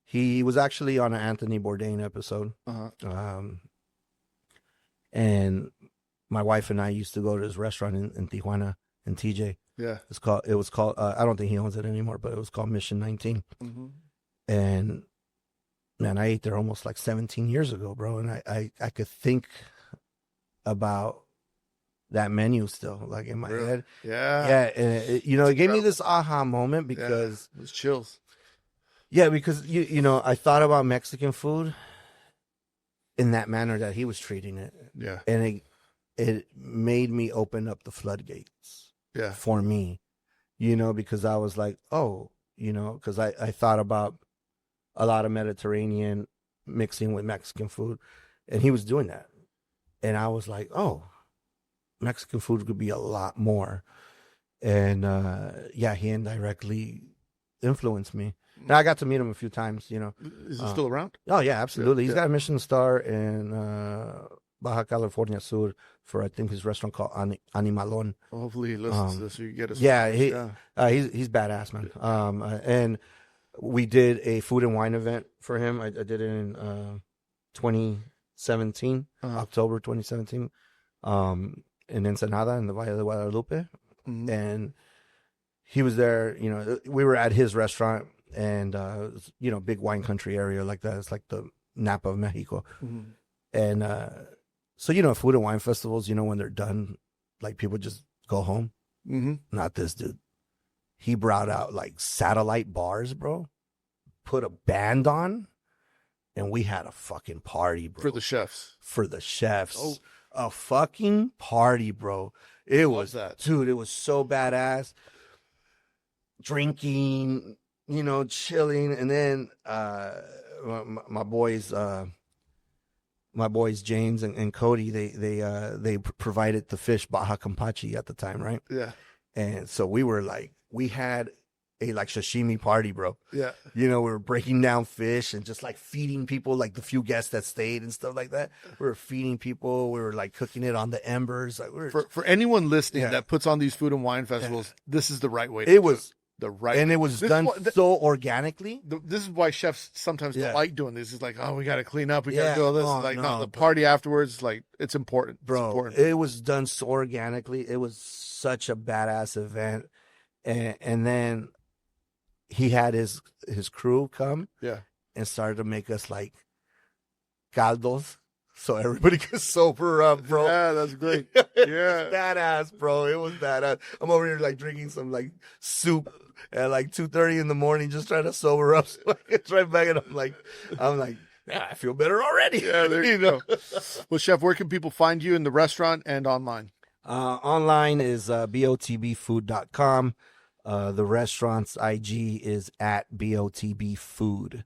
B: he was actually on an Anthony Bourdain episode.
A: Uh-huh.
B: And my wife and I used to go to his restaurant in Tijuana, in TJ.
A: Yeah.
B: It was called, I don't think he owns it anymore, but it was called Mission 19.
A: Mm-hmm.
B: And man, I ate there almost like 17 years ago, bro. And I could think about that menu still, like in my
A: Really?
B: head.
A: Yeah.
B: Yeah. And it gave me
A: incredible.
B: this aha moment because,
A: It was chills.
B: because I thought about Mexican food in that manner that he was treating it.
A: Yeah.
B: And it made me open up the floodgates
A: Yeah.
B: for me, because I was like, oh, because I thought about a lot of Mediterranean mixing with Mexican food, and he was doing that. And I was like, oh, Mexican food could be a lot more. And he indirectly influenced me. And I got to meet him a few times,
A: Is it still around?
B: Oh, yeah, absolutely. He's
A: Yeah.
B: got a Michelin star in Baja California Sur for, I think, his restaurant called Animalon.
A: Well, hopefully he listens to this so you get us.
B: Yeah,
A: Yeah.
B: he's badass, man. And we did a food and wine event for him. I did it in 2017,
A: Uh-huh.
B: October 2017, in Ensenada in the Valle de Guadalupe.
A: Mhm.
B: And he was there, we were at his restaurant, and big wine country area like that. It's like the Napa of Mexico.
A: Mhm.
B: And so food and wine festivals, when they're done, like people just go home.
A: Mhm.
B: Not this dude. He brought out like satellite bars, bro, put a band on, and we had a fucking party, bro.
A: For the chefs.
B: For the chefs.
A: Oh.
B: a fucking party, bro. It was
A: that.
B: dude, it was so badass. Drinking, you know, chilling, and then my boys James and Cody, they provided the fish Baja Campachi at the time, right?
A: Yeah.
B: And so we had a like sashimi party, bro.
A: Yeah.
B: You know, we were breaking down fish and just like feeding people, like the few guests that stayed and stuff like that. We were feeding people. We were like cooking it on the embers. Like
A: For anyone listening
B: Yeah.
A: that puts on these food and wine festivals, this is the right way to
B: it
A: do
B: was
A: the right,
B: and it was
A: This
B: done
A: is why-
B: so organically.
A: This is why chefs sometimes
B: Yeah.
A: don't like doing this. It's like, oh, we got to clean up. We got
B: Yeah.
A: to do all this.
B: Oh,
A: Like,
B: no,
A: no, the
B: bro.
A: party afterwards, like, it's important. It's
B: Bro,
A: important.
B: it was done so organically. It was such a badass event. And then he had his crew come
A: Yeah.
B: and started to make us like caldos so everybody could sober up, bro.
A: Yeah, that's great.
B: It
A: Yeah.
B: was badass, bro. It was badass. I'm over here like drinking some like soup at like 2:30 in the morning, just trying to sober up. So it's right back, and I'm like, yeah, I feel better already.
A: Yeah, there you go. Well, Chef, where can people find you in the restaurant and online?
B: Online is botbfood.com. The restaurant's IG is at botbfood.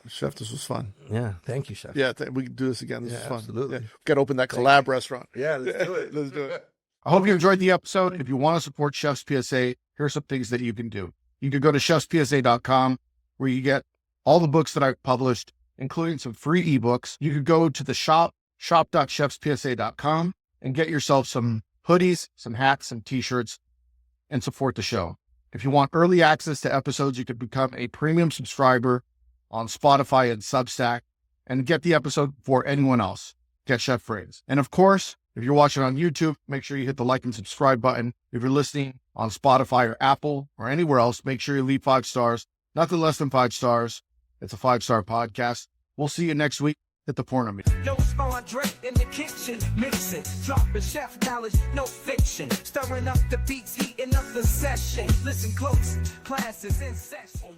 A: Chef, this was fun.
B: Yeah, thank you, Chef.
A: Yeah, we can do this again. This
B: Yeah,
A: is fun.
B: absolutely.
A: Yeah. Got to open that collab restaurant.
B: Yeah, let's do it.
A: Let's do it.
D: I hope you enjoyed the episode. If you want to support Chef's PSA, here's some things that you can do. You can go to chefspsa.com, where you get all the books that I've published, including some free ebooks. You could go to the shop.chefspsa.com, and get yourself some hoodies, some hats, some t-shirts, and support the show. If you want early access to episodes, you could become a premium subscriber on Spotify and Substack and get the episode before anyone else. Get Chef Phrase. And of course, if you're watching on YouTube, make sure you hit the like and subscribe button. If you're listening on Spotify or Apple or anywhere else, make sure you leave 5 stars. Nothing less than 5 stars. It's a 5-star podcast. We'll see you next week at the porno meeting.
E: No Andre in the kitchen, mixing, dropping chef knowledge, no fiction, stirring up the beats, heating up the session. Listen close, class is in session.